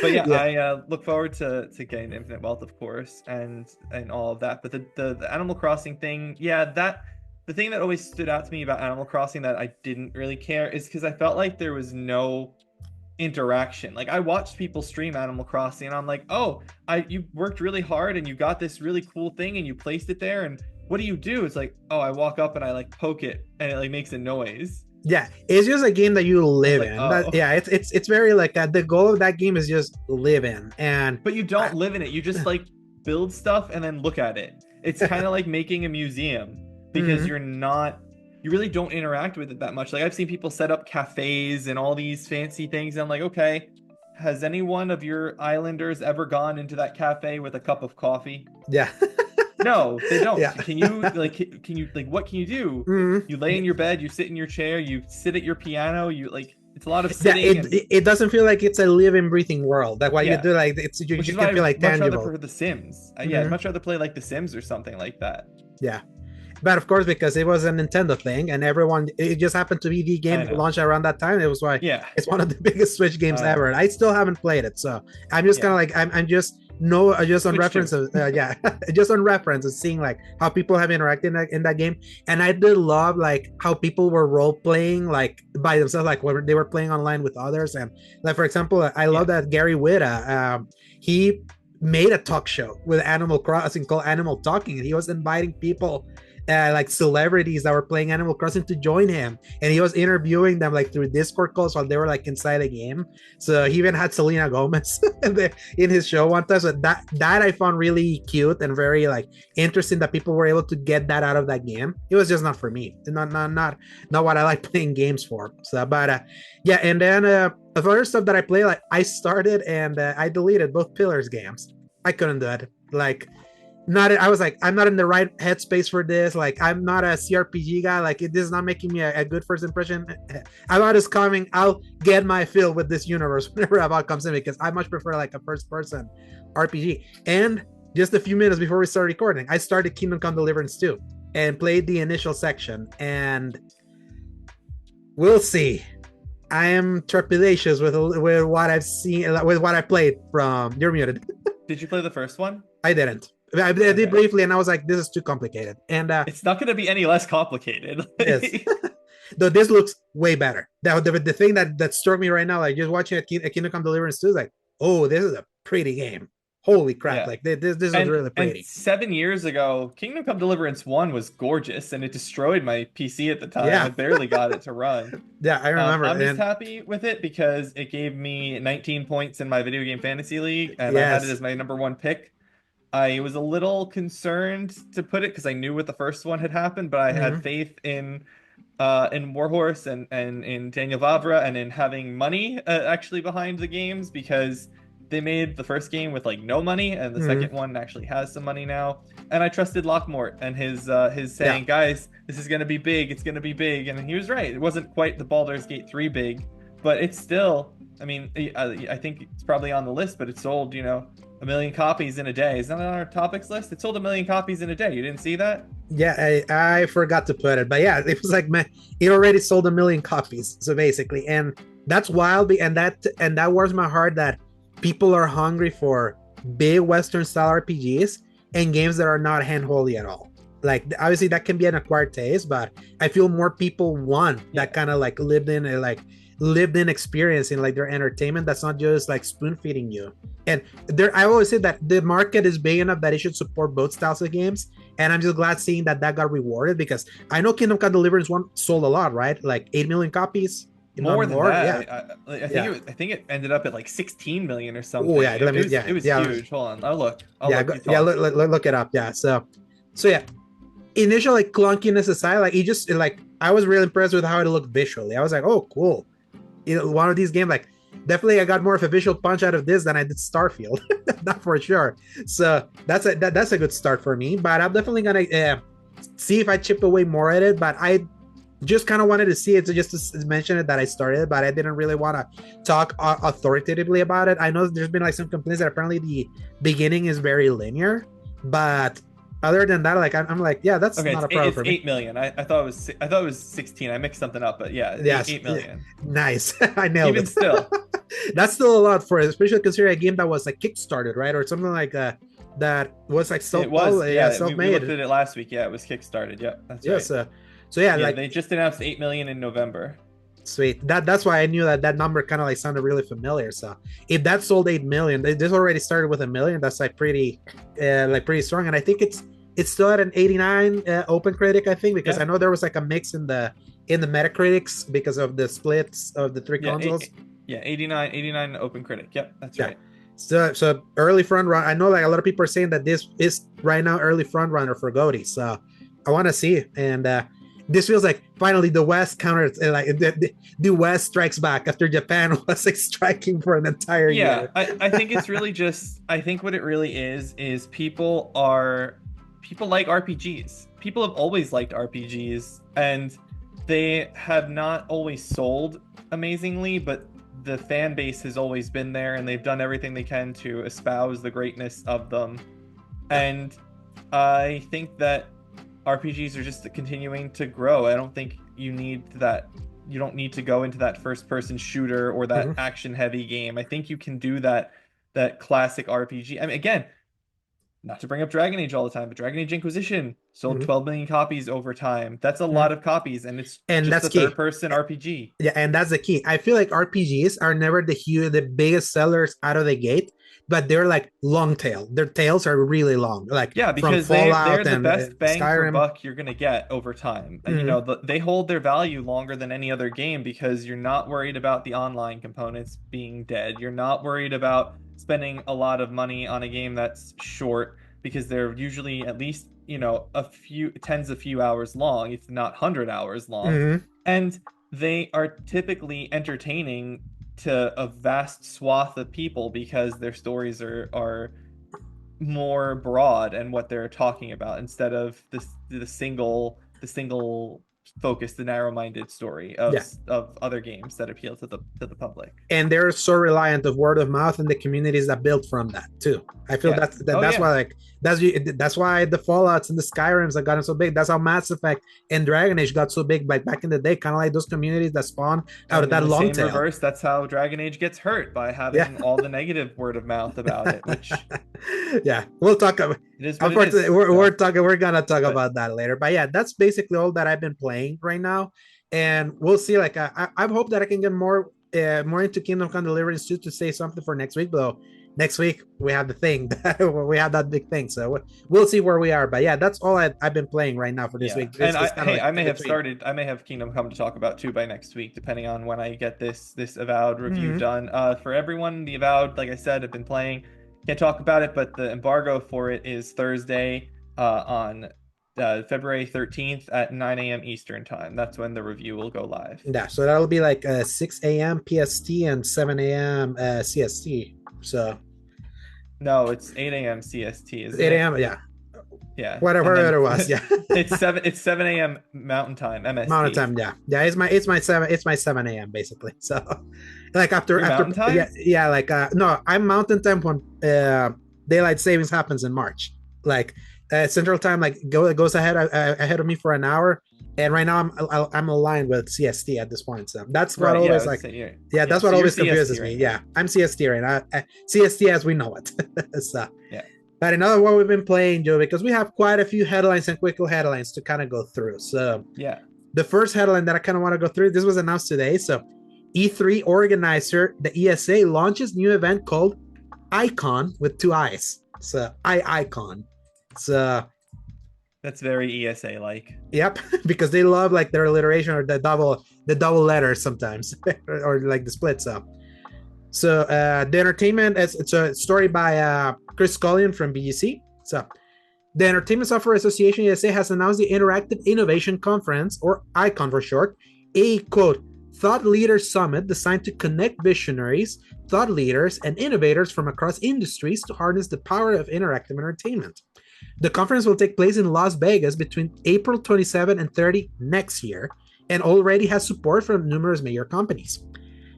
B: but yeah,
A: Yeah.
B: I look forward to getting Infinite Wealth, of course, and all of that. But the Animal Crossing thing, yeah, that the thing that always stood out to me about Animal Crossing that I didn't really care is because I felt like there was no interaction. Like I watched people stream Animal Crossing, and I'm like, oh, you worked really hard and you got this really cool thing and you placed it there, and what do you do? It's like, oh, I walk up and I like poke it and it like makes a noise.
A: Yeah, it's just a game that you
B: I was
A: live
B: like,
A: in. That
B: oh.
A: yeah, it's very like the goal of that game is just live in, and
B: But you
A: I,
B: don't live in it. You just like build stuff and then look at it. It's kind of like making a museum because
A: Mhm.
B: you really don't interact with it that much. Like I've seen people set up cafes and all these fancy things. And I'm like, okay, has any one of your islanders ever gone into that cafe with a cup of coffee?
A: Yeah,
B: No, they don't.
A: yeah.
B: Can you like what can you do?
A: Mhm.
B: You lay in your bed, you sit in your chair, you sit at your piano, you like it's a lot of
A: Yeah,
B: sitting and
A: it doesn't feel like it's a living, breathing world. Like what you
B: yeah.
A: do, like
B: Which
A: you
B: is
A: can
B: why
A: feel
B: I'd
A: like
B: much rather
A: tangible.
B: prefer The Sims. Yeah, I'd
A: Mhm.
B: much rather play like The Sims or something like that.
A: Yeah, but of course, because it was a Nintendo thing, and everyone, it just happened to be the game
B: I
A: that
B: know.
A: launched around that time. It was why
B: Yeah,
A: it's one of the biggest Switch games
B: I know.
A: ever. And I still haven't played it, so I'm just kind
B: Yeah,
A: of like I'm just no just on
B: Switch
A: reference
B: 2.
A: of yeah, just on reference of seeing like how people have interacted in that game. And I did love like how people were role playing like by themselves, like when they were playing online with others. And like for example, I love
B: Yeah.
A: that Gary Whitta, he made a talk show with Animal Crossing called Animal Talking, and he was inviting people, like celebrities that were playing Animal Crossing, to join him, and he was interviewing them like through Discord calls while they were like inside the game. So he even had Selena Gomez in his show one time. So that I found really cute and very like interesting that people were able to get that out of that game. It was just not for me, not what I like playing games for. So, but yeah, and then the other stuff that I play, like I started and I deleted both Pillars games. I couldn't do it. Like not I was like, I'm not in the right headspace for this. Like I'm not a CRPG guy. Like this is not making me a good first impression. About is coming, I'll get my fill with this universe whenever about comes in, because I much prefer like a first person RPG. And just a few minutes before we started recording, I started Kingdom Come Deliverance 2 and played the initial section, and we'll see. I am trepidatious with what I've seen, with what I played from. You're muted.
B: Did you play the first one?
A: I didn't. I did
B: Okay.
A: briefly, and I was like, "This is too complicated." And
B: It's not going to be any less complicated.
A: yes, though this looks way better. The thing that struck me right now, like just watching a Kingdom Come Deliverance 2, is like, oh, this is a pretty game. holy crap,
B: Yeah.
A: like this was really
B: And
A: pretty.
B: 7 years ago, Kingdom Come Deliverance 1 was gorgeous and it destroyed my PC at the time. I
A: Yeah,
B: barely got it to run.
A: yeah, I remember.
B: I'm just
A: And
B: happy with it because it gave me 19 points in my video game fantasy league, and I had it
A: yes.
B: as my number one pick. I was a little concerned to put it because I knew what the first one had happened, but I had
A: Mhm.
B: faith in Warhorse and in Daniel Vavra and in having money actually behind the games because they made the first game with like no money and the second
A: Mhm.
B: one actually has some money now. And I trusted Lockmort and his
A: Yeah.
B: saying, guys, this is gonna be big, it's gonna be big, and he was right. It wasn't quite the Baldur's Gate 3 big, but it's still. I mean, I think it's probably on the list, but it sold, 1 million copies in a day. Is that on our topics list? It sold 1 million copies in a day. You didn't see that?
A: Yeah, I forgot to put it, but yeah, it was like, man, it already sold 1 million copies. So basically, and that's wild. And that warms my heart that people are hungry for big Western style RPGs and games that are not handholdy at all. Like obviously that can be an acquired taste, but I feel more people want
B: Yeah.
A: that kind of like lived in experience in like their entertainment. That's not just like spoon feeding you. And there, I always say that the market is big enough that it should support both styles of games, and I'm just glad seeing that got rewarded because I know Kingdom Come Deliverance one sold a lot, right? Like 8 million copies, if not
B: More than
A: more. Yeah,
B: that. I think
A: yeah.
B: I think it ended up at like 16 million or
A: Oh
B: something.
A: yeah, let me.
B: It
A: Yeah,
B: was
A: yeah,
B: huge. Hold on. I'll look. I'll
A: yeah,
B: look. You
A: yeah.
B: talk.
A: Look it up. Yeah. So yeah, initial like clunkiness aside, like he just like I was really impressed with how it looked visually. I was like, oh cool. One of these games, like definitely I got more of a visual punch out of this than I did Starfield. Not for sure. So that's a good start for me. But I'm definitely gonna see if I chip away more at it. But I just kind of wanted to see it to just to mention it that I started, but I didn't really want to talk authoritatively about it. I know there's been like some complaints that apparently the beginning is very linear, but other than that, like I'm like, yeah, that's
B: Okay,
A: not a problem
B: it's
A: for me.
B: 8 million. I thought it was I thought it was 16. I mixed something up, but yeah,
A: Yes,
B: 8 million.
A: nice. I nailed
B: Even
A: it.
B: still.
A: That's still a lot for it, especially considering a game that was like kickstarted, right, or something like that was like
B: It was, yeah, we looked
A: self-made.
B: at it last week. Yeah, it was kickstarted. Yeah, that's
A: Yeah,
B: right.
A: so yeah,
B: Yeah,
A: like
B: they just announced 8 million in November.
A: sweet. That's why I knew that number kind of like sounded really familiar. So if that sold 8 million, this already started with 1 million. That's like pretty strong. And I think it's still at an 89 Open Critic. I think because
B: Yeah.
A: I know there was like a mix in the Metacritics because of the splits of the three
B: Yeah,
A: consoles.
B: yeah, 89 Open Critic. Yep, that's
A: Yeah.
B: right.
A: So early front run. I know like a lot of people are saying that this is right now early front runner for Goaty. So I want to see it. And this feels like finally the West counters like the West strikes back after Japan was like striking for an entire
B: Yeah,
A: year.
B: I think it's really just I think what it really is people like RPGs. People have always liked RPGs and they have not always sold amazingly, but the fan base has always been there and they've done everything they can to espouse the greatness of them. And I think that RPGs are just continuing to grow. I don't think you don't need to go into that first person shooter or that
A: Mhm.
B: action heavy game. I think you can do that classic RPG. I mean, again, not to bring up Dragon Age all the time, but Dragon Age Inquisition sold
A: Mhm.
B: 12 million copies over time. That's a lot
A: Mhm.
B: of copies, and it's
A: And
B: just
A: that's
B: a third
A: key.
B: person RPG.
A: Yeah, and that's the key. I feel like RPGs are never the biggest sellers out of the gate, but they're like long tail. Their tails are really long, like
B: Yeah,
A: from
B: because they're
A: Fallout
B: the
A: and
B: best bang for
A: Skyrim.
B: buck you're gonna get over time. And
A: Mhm.
B: they hold their value longer than any other game because you're not worried about the online components being dead. You're not worried about spending a lot of money on a game that's short because they're usually at least, a few tens of few hours long, if not 100 hours long.
A: Mhm.
B: And they are typically entertaining to a vast swath of people because their stories are more broad and what they're talking about instead of the single focused, the narrow-minded story
A: Yeah,
B: of other games that appeal to the public.
A: and they're so reliant of word of mouth and the communities that built from that too. I feel
B: Yeah. Oh
A: that's
B: yeah.
A: why like that's why the Fallout's and the Skyrims have gotten so big. That's how Mass Effect and Dragon Age got so big like back in the day, kind of like those communities that spawn out of
B: And in
A: that
B: the
A: long
B: same
A: tail.
B: reverse, that's how Dragon Age gets hurt by
A: Yeah.
B: having all the negative word of mouth about it, which
A: Yeah, we'll talk about.
B: it is what it
A: Unfortunately,
B: is.
A: we're
B: So,
A: talking. We're gonna talk
B: but
A: about that later. But yeah, that's basically all that I've been playing right now, and we'll see. Like I hope that I can get more into Kingdom Come Deliverance 2 to say something for next week. Though next week we have the thing. We have that big thing. So we'll see where we are. But yeah, that's all I've been playing right now for this
B: Yeah,
A: week.
B: and
A: It's kind of
B: hey,
A: like
B: I may
A: in
B: have
A: between.
B: started. I may have Kingdom Come to talk about too by next week, depending on when I get this Avowed review
A: Mhm.
B: done. For everyone, the Avowed, like I said, I've been playing. Can't talk about it, but the embargo for it is Thursday, on February 13th at 9 a.m. Eastern time. That's when the review will go live.
A: Yeah, so that'll be like 6 a.m. PST and 7 a.m. CST. So
B: No, it's 8 a.m. CST, isn't
A: 8
B: it?
A: a.m. Yeah,
B: Yeah, and
A: whatever
B: then
A: it was. Yeah,
B: it's 7 a.m. Mountain Time,
A: Mountain
B: MST.
A: time. Yeah, yeah. It's my 7 a.m. basically. So like
B: Your
A: after
B: Mountain
A: yeah,
B: Time?
A: yeah. Like no, I'm Mountain time when daylight savings happens in March. Like Central time like goes ahead of me for an hour. And right now I'm aligned with CST at this point. So that's what
B: Right. Yeah, I
A: always
B: was
A: like.
B: saying,
A: Yeah,
B: yeah.
A: that's what
B: So you're
A: always
B: CST
A: confuses me.
B: right now.
A: Yeah, I'm CST right now. CST as we know it. So
B: Yeah.
A: but another what we've been playing, Joe, because we have quite a few headlines and quick headlines to kind of go through. So
B: Yeah.
A: the first headline that I kind of want to go through, this was announced today. So E3 organizer, the ESA, launches new event called IICon with two I's. So IICon. So
B: That's very ESA like.
A: yep, because they love like their alliteration or the double letters sometimes, or like the split. So the entertainment, it's a story by Chris Scullion from BGC. So the Entertainment Software Association USA has announced the Interactive Innovation Conference, or ICON for short, a quote, thought leader summit designed to connect visionaries, thought leaders, and innovators from across industries to harness the power of interactive entertainment. The conference will take place in Las Vegas between April 27 and 30 next year and already has support from numerous major companies.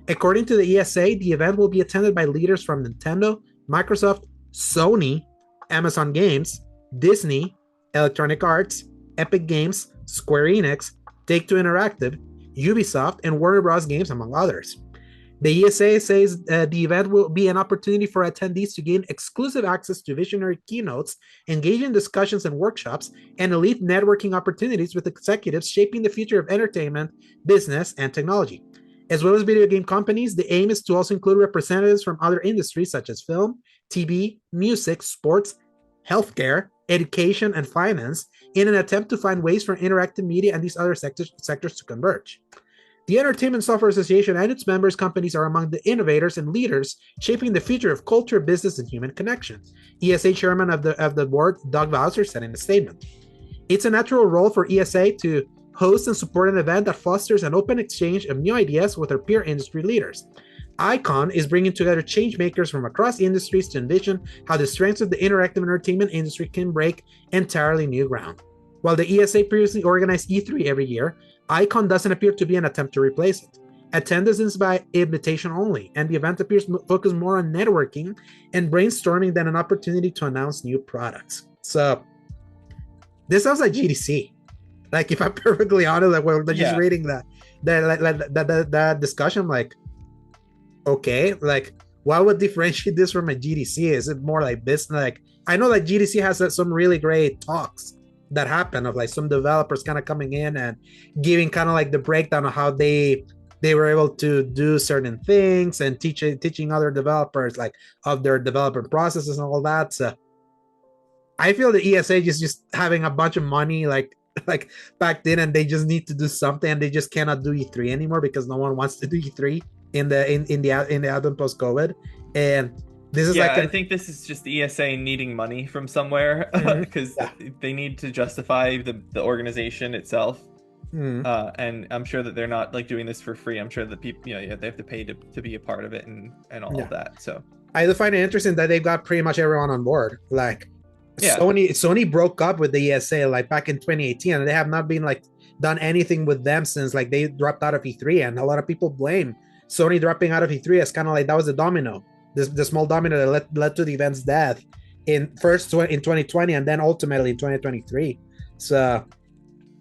A: According to the ESA, the event will be attended by leaders from Nintendo, Microsoft, Sony, Amazon Games, Disney, Electronic Arts, Epic Games, Square Enix, Take-Two Interactive, Ubisoft, and Warner Bros. Games, among others. The ESA says the event will be an opportunity for attendees to gain exclusive access to visionary keynotes, engage in discussions and workshops, and elite networking opportunities with executives shaping the future of entertainment, business, and technology. As well as video game companies, the aim is to also include representatives from other industries such as film, TV, music, sports, healthcare, education, and finance in an attempt to find ways for interactive media and these other sectors to converge. The Entertainment Software Association and its members companies are among the innovators and leaders shaping the future of culture, business, and human connection. ESA chairman of the board, Doug Bowser, said in a statement. It's a natural role for ESA to host and support an event that fosters an open exchange of new ideas with our peer industry leaders. ICON is bringing together change makers from across industries to envision how the strengths of the interactive entertainment industry can break entirely new ground. While the ESA previously organized E3 every year, ICON doesn't appear to be an attempt to replace it. Attendance is by invitation only, and the event appears focused more on networking and brainstorming than an opportunity to announce new products. So, this sounds like GDC. Like, if I'm perfectly honest, like, well, just reading that discussion, I'm like, okay, like, what would differentiate this from a GDC? Is it more like this? Like, I know like GDC has some really great talks that happen of like some developers kind of coming in and giving kind of like the breakdown of how they were able to do certain things and teaching other developers like of their development processes and all that. So I feel the ESA is just having a bunch of money like back then, and they just need to do something, and they just cannot do E3 anymore because no one wants to do E3 in the album post COVID. And this is
B: I think this is just the ESA needing money from somewhere because they need to justify the organization itself. And I'm sure that they're not like doing this for free. I'm sure that people, they have to pay to be a part of it and all of that. So
A: I find it interesting that they've got pretty much everyone on board. Like Sony broke up with the ESA like back in 2018, and they have not been like done anything with them since like they dropped out of E3, and a lot of people blame Sony dropping out of E3 as kind of like that was the domino, the small domino that led to the event's death in 2020 and then ultimately in 2023. So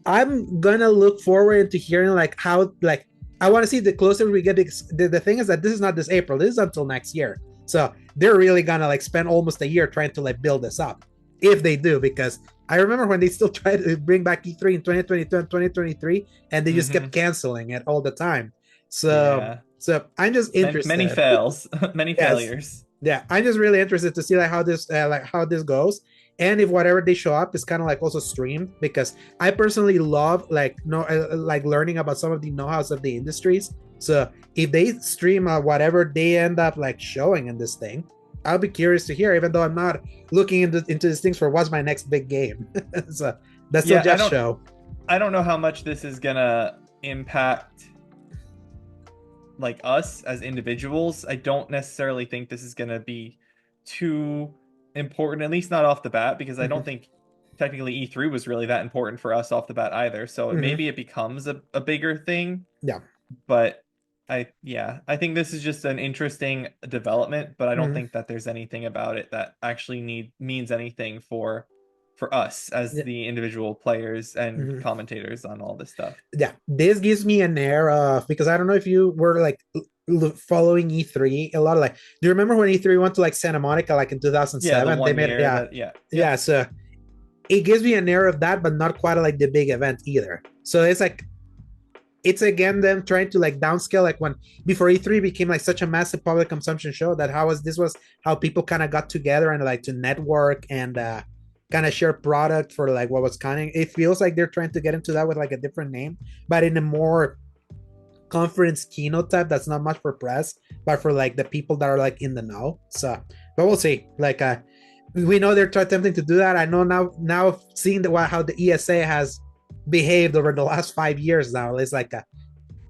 A: I'm gonna look forward to hearing like how like I want to see the closer we get. The thing is that this is not this April. This is until next year. So they're really gonna like spend almost a year trying to like build this up, if they do. Because I remember when they still tried to bring back E3 in 2022 and 2023, and they just kept canceling it all the time. So I'm just interested.
B: Many fails, many failures.
A: Yeah, I'm just really interested to see like how this goes, and if whatever they show up is kind of like also streamed, because I personally love like no like learning about some of the know-hows of the industries. So if they stream whatever they end up like showing in this thing, I'll be curious to hear. Even though I'm not looking into these things for what's my next big game, so that's still
B: Yeah,
A: just show.
B: I don't know how much this is gonna impact like us as individuals. I don't necessarily think this is gonna be too important, at least not off the bat, because I don't
A: Hmm.
B: think technically E3 was really that important for us off the bat either. So
A: Hmm.
B: maybe it becomes a bigger thing,
A: Yeah.
B: but I think this is just an interesting development, but I don't
A: Hmm.
B: think that there's anything about it that actually means anything for us as
A: Yeah.
B: the individual players and
A: Hmm.
B: commentators on all this stuff.
A: Yeah, this gives me an air of, because I don't know if you were like following E3 a lot. Like, do you remember when E3 went to like Santa Monica like in
B: Yeah, the
A: 2007? They
B: one
A: made it,
B: year
A: yeah,
B: that yeah.
A: yeah.
B: Yep.
A: So it gives me an air of that, but not quite like the big event either. So it's like it's again them trying to like downscale, like when before E3 became like such a massive public consumption show, that how was this was how people kind of got together and like to network and kind of share product for like what was coming. It feels like they're trying to get into that with like a different name, but in a more conference keynote type that's not much for press, but for like the people that are like in the know. So, but we'll see. Like we know they're attempting to do that. I know now seeing how the ESA has behaved over the last 5 years now, it's like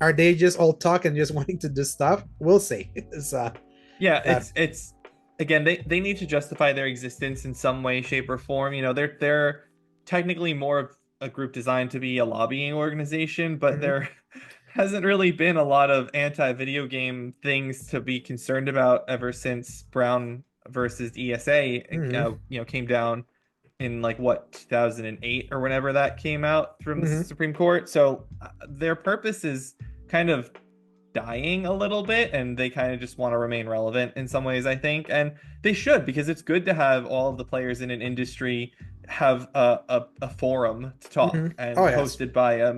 A: are they just all talk and just wanting to do stuff? We'll see. So,
B: Yeah,
A: uh,
B: it's again they need to justify their existence in some way, shape, or form. You know, they're technically more of a group designed to be a lobbying organization, but
A: mhm,
B: there hasn't really been a lot of anti-video game things to be concerned about ever since Brown versus ESA,
A: mhm,
B: came down in like what 2008 or whenever that came out from the
A: mhm.
B: Supreme Court. So their purpose is kind of dying a little bit, and they kind of just want to remain relevant in some ways, I think. And they should, because it's good to have all of the players in an industry have a forum to talk
A: Mhm. Oh
B: and
A: yes,
B: hosted by a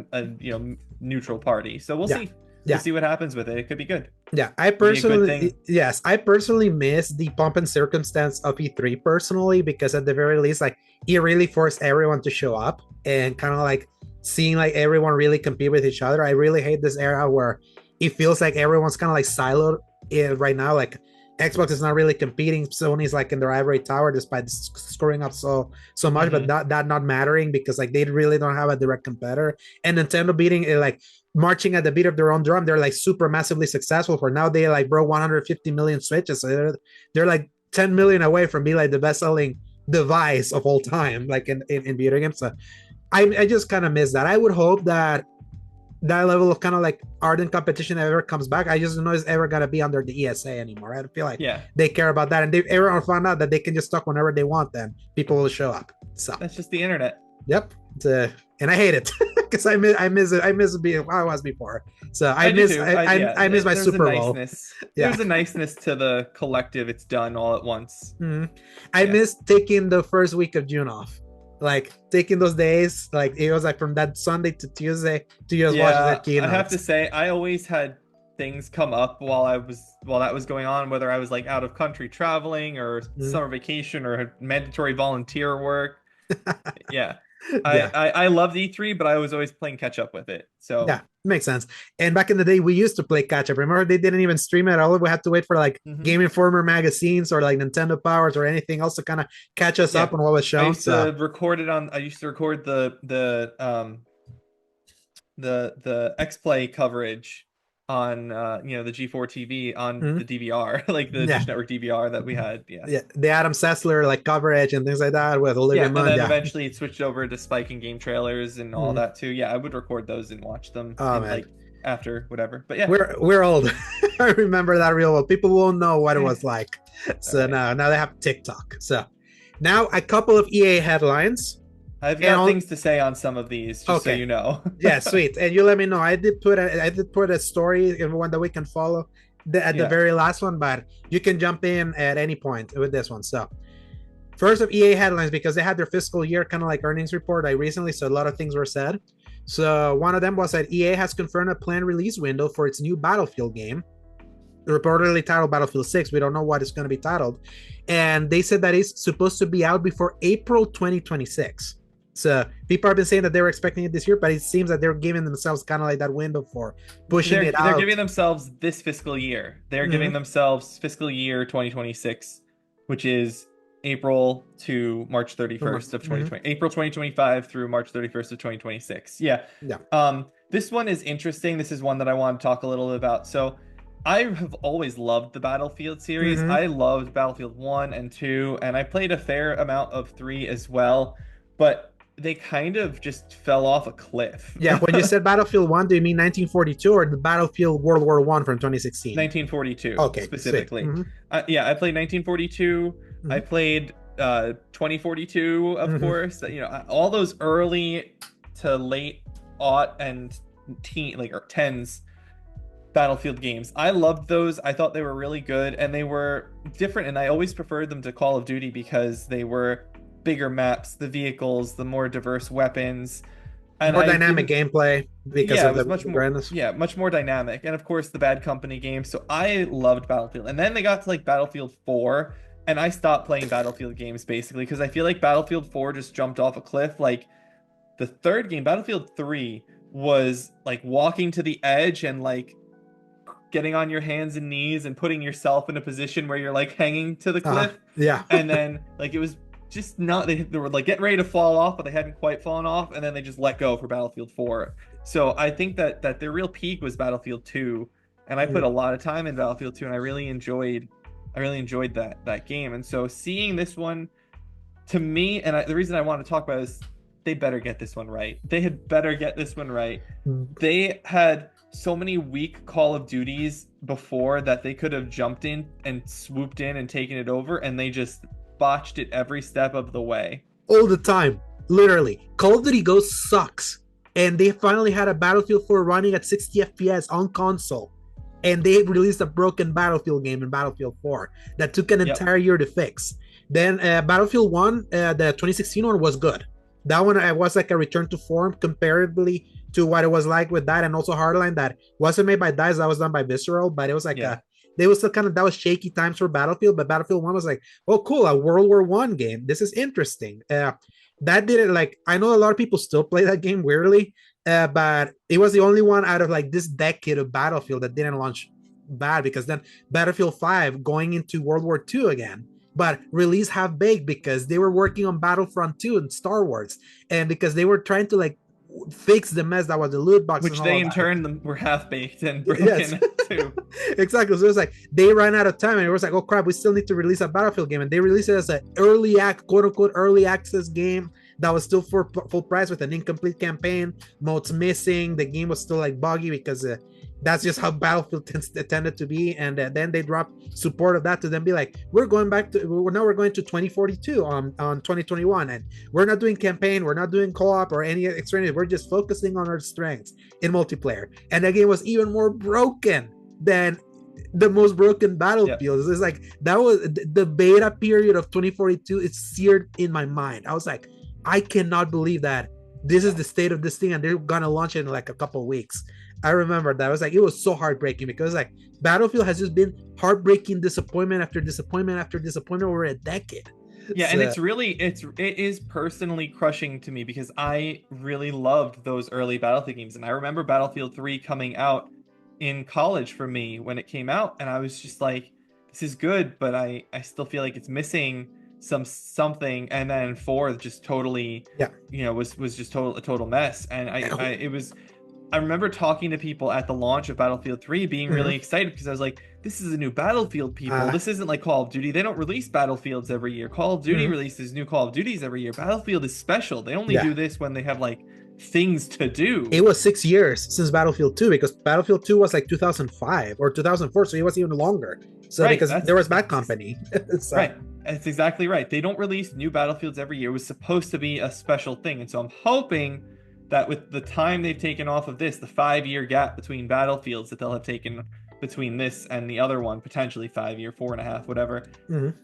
B: neutral party. So we'll
A: yeah,
B: see. We'll
A: yeah.
B: see what happens with it. It could be good.
A: Yeah, I
B: Could be a good
A: personally,
B: thing.
A: yes, I personally miss the pomp and circumstance of E3 personally, because at the very least, like it really forced everyone to show up and kind of like seeing like everyone really compete with each other. I really hate this era where it feels like everyone's kind of like siloed right now. Like Xbox is not really competing. Sony's like in their ivory tower despite screwing up so much, but
B: Hmm.
A: that not mattering because like they really don't have a direct competitor. And Nintendo beating like marching at the beat of their own drum. They're like super massively successful. For now, they like broke 150 million switches. So they're like 10 million away from being like the best selling device of all time, like in video games. So I just kind of miss that. I would hope that that level of kind of like ardent competition ever comes back. I just don't know it's ever gonna be under the ESA anymore. I don't feel like
B: Yeah,
A: they care about that, and they everyone found out that they can just talk whenever they want. Then people will show up. So
B: that's just the internet.
A: yep, and I hate it because I miss being how I was before. So
B: I do too. Yeah,
A: I miss my
B: there's a
A: Super Bowl.
B: niceness.
A: Yeah.
B: There's a niceness to the collective. It's done all at once.
A: Mhm. I
B: Yeah.
A: miss taking the first week of June off. Like taking those days, like it was like from that Sunday to Tuesday to just watch the
B: Yeah, I have to
A: keynotes.
B: say, I always had things come up while that was going on, whether I was like out of country traveling or
A: Mhm.
B: summer vacation or had mandatory volunteer work. Yeah.
A: Yeah.
B: I loved E3, but I was always playing catch up with it.
A: Yeah,
B: So,
A: makes sense. And back in the day, we used to play catch up. Remember, they didn't even stream it at all. We had to wait for like
B: mhm.
A: Game Informer magazines or like Nintendo Powers or anything else to kind of catch us
B: Yeah.
A: up on what was shown. So,
B: I used to record the X-Play coverage on the G4 TV on the
A: mhm.
B: DVR, like the
A: Yeah,
B: Dish Network DVR that we had. Yeah.
A: yeah, the Adam Sessler like coverage and things like that with Olivia
B: Yeah, and
A: Munn.
B: then
A: Yeah.
B: eventually it switched over to Spike and game trailers and all
A: Mhm.
B: that too. Yeah, I would record those and watch them
A: Oh
B: in
A: man,
B: like after whatever. But yeah.
A: we're old. I remember that real well. People won't know what it was like.
B: All
A: So
B: right.
A: now they have TikTok. So now a couple of EA headlines
B: I've
A: and
B: got
A: all.
B: things to say on some of these, just so
A: Okay,
B: you know.
A: yeah, sweet. And you let me know. I did put a story in one that we can follow at the
B: Yeah.
A: very last one, but you can jump in at any point with this one. So first of EA headlines, because they had their fiscal year kind of like earnings report like recently, so a lot of things were said. So one of them was that EA has confirmed a planned release window for its new Battlefield game. reportedly titled Battlefield 6. We don't know what it's going to be titled. And they said that it's supposed to be out before April 2026. So people have been saying that they were expecting it this year, but it seems that they're giving themselves kind of like that window for pushing it out.
B: They're giving themselves this fiscal year. They're giving themselves fiscal year 2026, which is April to March 31st of 2020. April 2025 through March 31st of 2026. Yeah. This one is interesting. This is one that I want to talk a little bit about. So I have always loved the Battlefield series. I loved Battlefield 1 and 2, and I played a fair amount of 3 as well, but they kind of just fell off a cliff.
A: Yeah, when you said Battlefield 1, do you mean 1942 or the Battlefield World War 1 from 2016?
B: 1942,
A: okay,
B: specifically. Yeah, I played 1942. I played 2042, of course. You know, all those early to late aught and tens Battlefield games. I loved those. I thought they were really good, and they were different, and I always preferred them to Call of Duty because they were bigger maps, the vehicles, the more diverse weapons, and
A: more dynamic gameplay because of the grandness.
B: Much more dynamic, and of course the Bad Company games. So I loved Battlefield, and then they got to like Battlefield 4, and I stopped playing Battlefield games basically because I feel like Battlefield 4 just jumped off a cliff. Like the third game, Battlefield 3, was like walking to the edge and like getting on your hands and knees and putting yourself in a position where you're like hanging to the cliff. And then like it was just not, they were like getting ready to fall off, but they hadn't quite fallen off, and then they just let go for Battlefield 4. So I think that their real peak was Battlefield 2, and I put a lot of time in Battlefield 2, and I really enjoyed that game. And so seeing this one, to me, and the reason I want to talk about it is they better get this one right. They had better get this one right. They had so many weak Call of Duties before that they could have jumped in and swooped in and taken it over, and they just botched it every step of the way.
A: All the time, literally. Call of Duty Ghost sucks, and they finally had a Battlefield 4 running at 60 FPS on console, and they released a broken Battlefield game in Battlefield 4 that took an entire year to fix. Then Battlefield 1, the 2016 one, was good. That one was like a return to form comparatively to what it was like with that, and also Hardline, that wasn't made by DICE, that was done by Visceral, but it was like they was still kind of, that was shaky times for Battlefield, but Battlefield 1 was like, oh cool, a World War 1 game, this is interesting. That didn't, like, I know a lot of people still play that game weirdly, but it was the only one out of like this decade of Battlefield that didn't launch bad, because then Battlefield 5 going into World War 2 again, but release half-baked because they were working on Battlefront 2 and Star Wars, and because they were trying to like fix the mess that was the loot box,
B: which they in turn were half-baked and broken too.
A: Exactly. So it was like they ran out of time, and it was like, oh crap, we still need to release a Battlefield game, and they released it as an quote-unquote early access game that was still for full price with an incomplete campaign, modes missing. The game was still like buggy because that's just how Battlefield tended to be. And then they dropped support of that to then be like, we're going to 2042 on 2021, and we're not doing campaign, we're not doing co-op or any extra, we're just focusing on our strengths in multiplayer. And that game was even more broken than the most broken Battlefields. It's like, that was the beta period of 2042. It's seared in my mind. I was like, I cannot believe that this is the state of this thing, and they're gonna launch it in like a couple of weeks. I remember that. I was like, it was so heartbreaking, because like Battlefield has just been heartbreaking disappointment after disappointment after disappointment over a decade.
B: Yeah, and it is personally crushing to me, because I really loved those early Battlefield games, and I remember Battlefield 3 coming out in college for me when it came out, and I was just like, this is good, but I still feel like it's missing something. And then 4 just totally was just a total mess. And I remember talking to people at the launch of Battlefield 3 being really excited, because I was like, this is a new Battlefield, people. This isn't like Call of Duty. They don't release Battlefields every year. Call of Duty releases new Call of Duties every year. Battlefield is special. They only do this when they have like things to do.
A: It was 6 years since Battlefield 2, because Battlefield 2 was like 2005 or 2004, so it was even longer. So because there was Bad Company. So.
B: Right. That's exactly right. They don't release new Battlefields every year. It was supposed to be a special thing. And so I'm hoping that with the time they've taken off of this, the 5-year gap between Battlefields that they'll have taken between this and the other one, potentially 5 year, 4.5, whatever,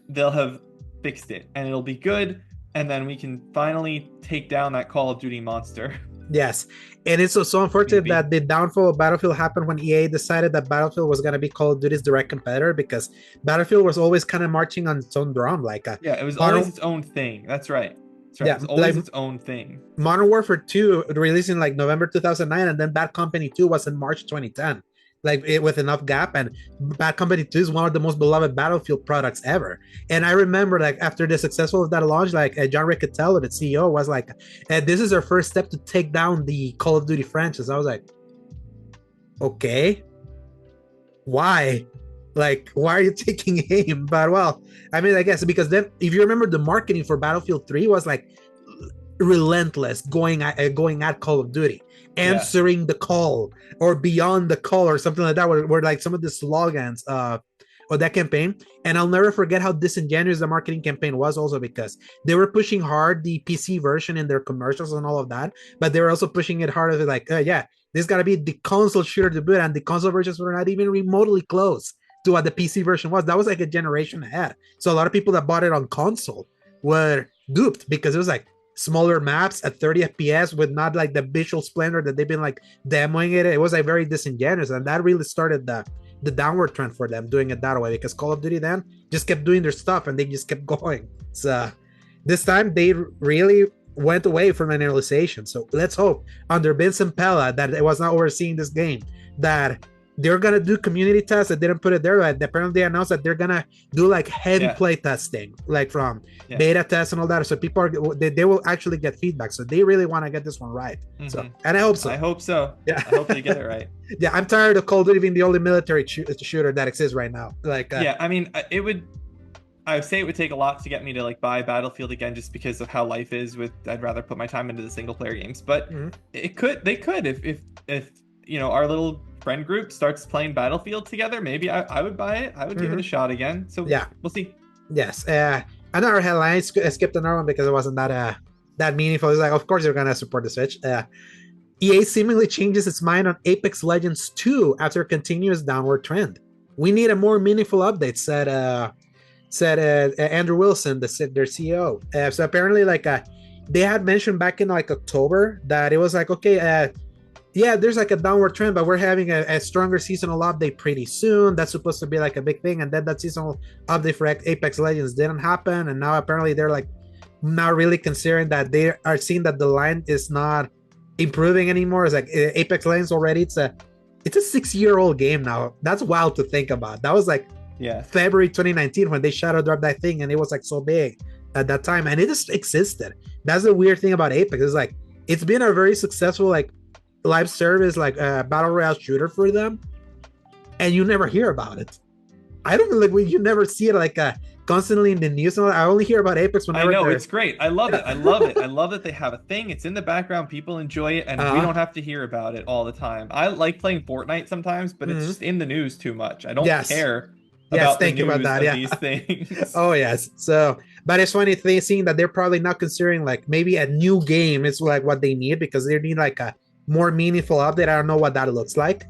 B: they'll have fixed it, and it'll be good. And then we can finally take down that Call of Duty monster.
A: Yes, and it's so unfortunate
B: Maybe.
A: that the downfall of Battlefield happened when EA decided that Battlefield was going to be Call of Duty's direct competitor, because Battlefield was always kind of marching on its own drum. Like
B: Yeah, it was always
A: Modern,
B: its own thing. That's right. That's right. It
A: yeah,
B: was
A: like
B: always its own thing.
A: Modern Warfare 2 released in like November 2009, and then Bad Company 2 was in March 2010. Like with enough gap, and Bad Company 2 is one of the most beloved Battlefield products ever. And I remember, like, after the successful of that launch, like John Riccitello, the CEO, was like, "This is our first step to take down the Call of Duty franchise." I was like, "Okay, why? Like, why are you taking aim?" But well, I mean, I guess because then, if you remember, the marketing for Battlefield 3 was like relentless, going at Call of Duty, answering the call, or beyond the call, or something like that, were like some of the slogans of that campaign. And I'll never forget how disingenuous the marketing campaign was, also because they were pushing hard the PC version in their commercials and all of that, but they were also pushing it hard, like, yeah, this got to be the console shooter debut, and the console versions were not even remotely close to what the PC version was. That was like a generation ahead. So a lot of people that bought it on console were duped, because it was like smaller maps at 30 FPS with not like the visual splendor that they've been like demoing it. It was like very disingenuous, and that really started the downward trend for them doing it that way, because Call of Duty then just kept doing their stuff and they just kept going. So this time they really went away from analyzation. So let's hope under Vincent Pella, that it was not overseeing this game, that they're gonna do community tests. That didn't put it there, but apparently they announced that they're gonna do like heavy play testing, like from beta tests and all that. So people they will actually get feedback. So they really want to get this one right. So, and I hope so.
B: I hope so.
A: Yeah,
B: I hope they get it right.
A: Yeah, I'm tired of Call of Duty being the only military shooter that exists right now. Like,
B: yeah, I mean, I would say it would take a lot to get me to like buy Battlefield again, just because of how life is. I'd rather put my time into the single player games, but they could if you know, our little friend group starts playing Battlefield together, maybe I would buy it. I would give it a shot again. So yeah, we'll see.
A: Yes. Another headline, I skipped another one because it wasn't that meaningful. It's like, of course you're gonna support the Switch. EA seemingly changes its mind on Apex Legends 2 after a continuous downward trend. We need a more meaningful update, said Andrew Wilson, their CEO. So apparently, like, they had mentioned back in like October that it was like, okay, yeah, there's like a downward trend, but we're having a stronger seasonal update pretty soon. That's supposed to be like a big thing. And then that seasonal update for Apex Legends didn't happen. And now apparently they're like not really considering that, they are seeing that the line is not improving anymore. It's like Apex Legends already, it's a 6-year-old game now. That's wild to think about. That was like February 2019 when they shadow dropped that thing, and it was like so big at that time, and it just existed. That's the weird thing about Apex. It's like it's been a very successful like live service, like battle royale shooter for them, and you never hear about it. I don't know, like you never see it like constantly in the news. I only hear about Apex whenever
B: I know it's great. I love it. I love it. I love that they have a thing. It's in the background. People enjoy it, and we don't have to hear about it all the time. I like playing Fortnite sometimes, but it's just in the news too much. I don't care about the news about that. These things.
A: Oh yes. So, but it's funny seeing that they're probably not considering like maybe a new game is like what they need, because they need like a more meaningful update. I don't know what that looks like.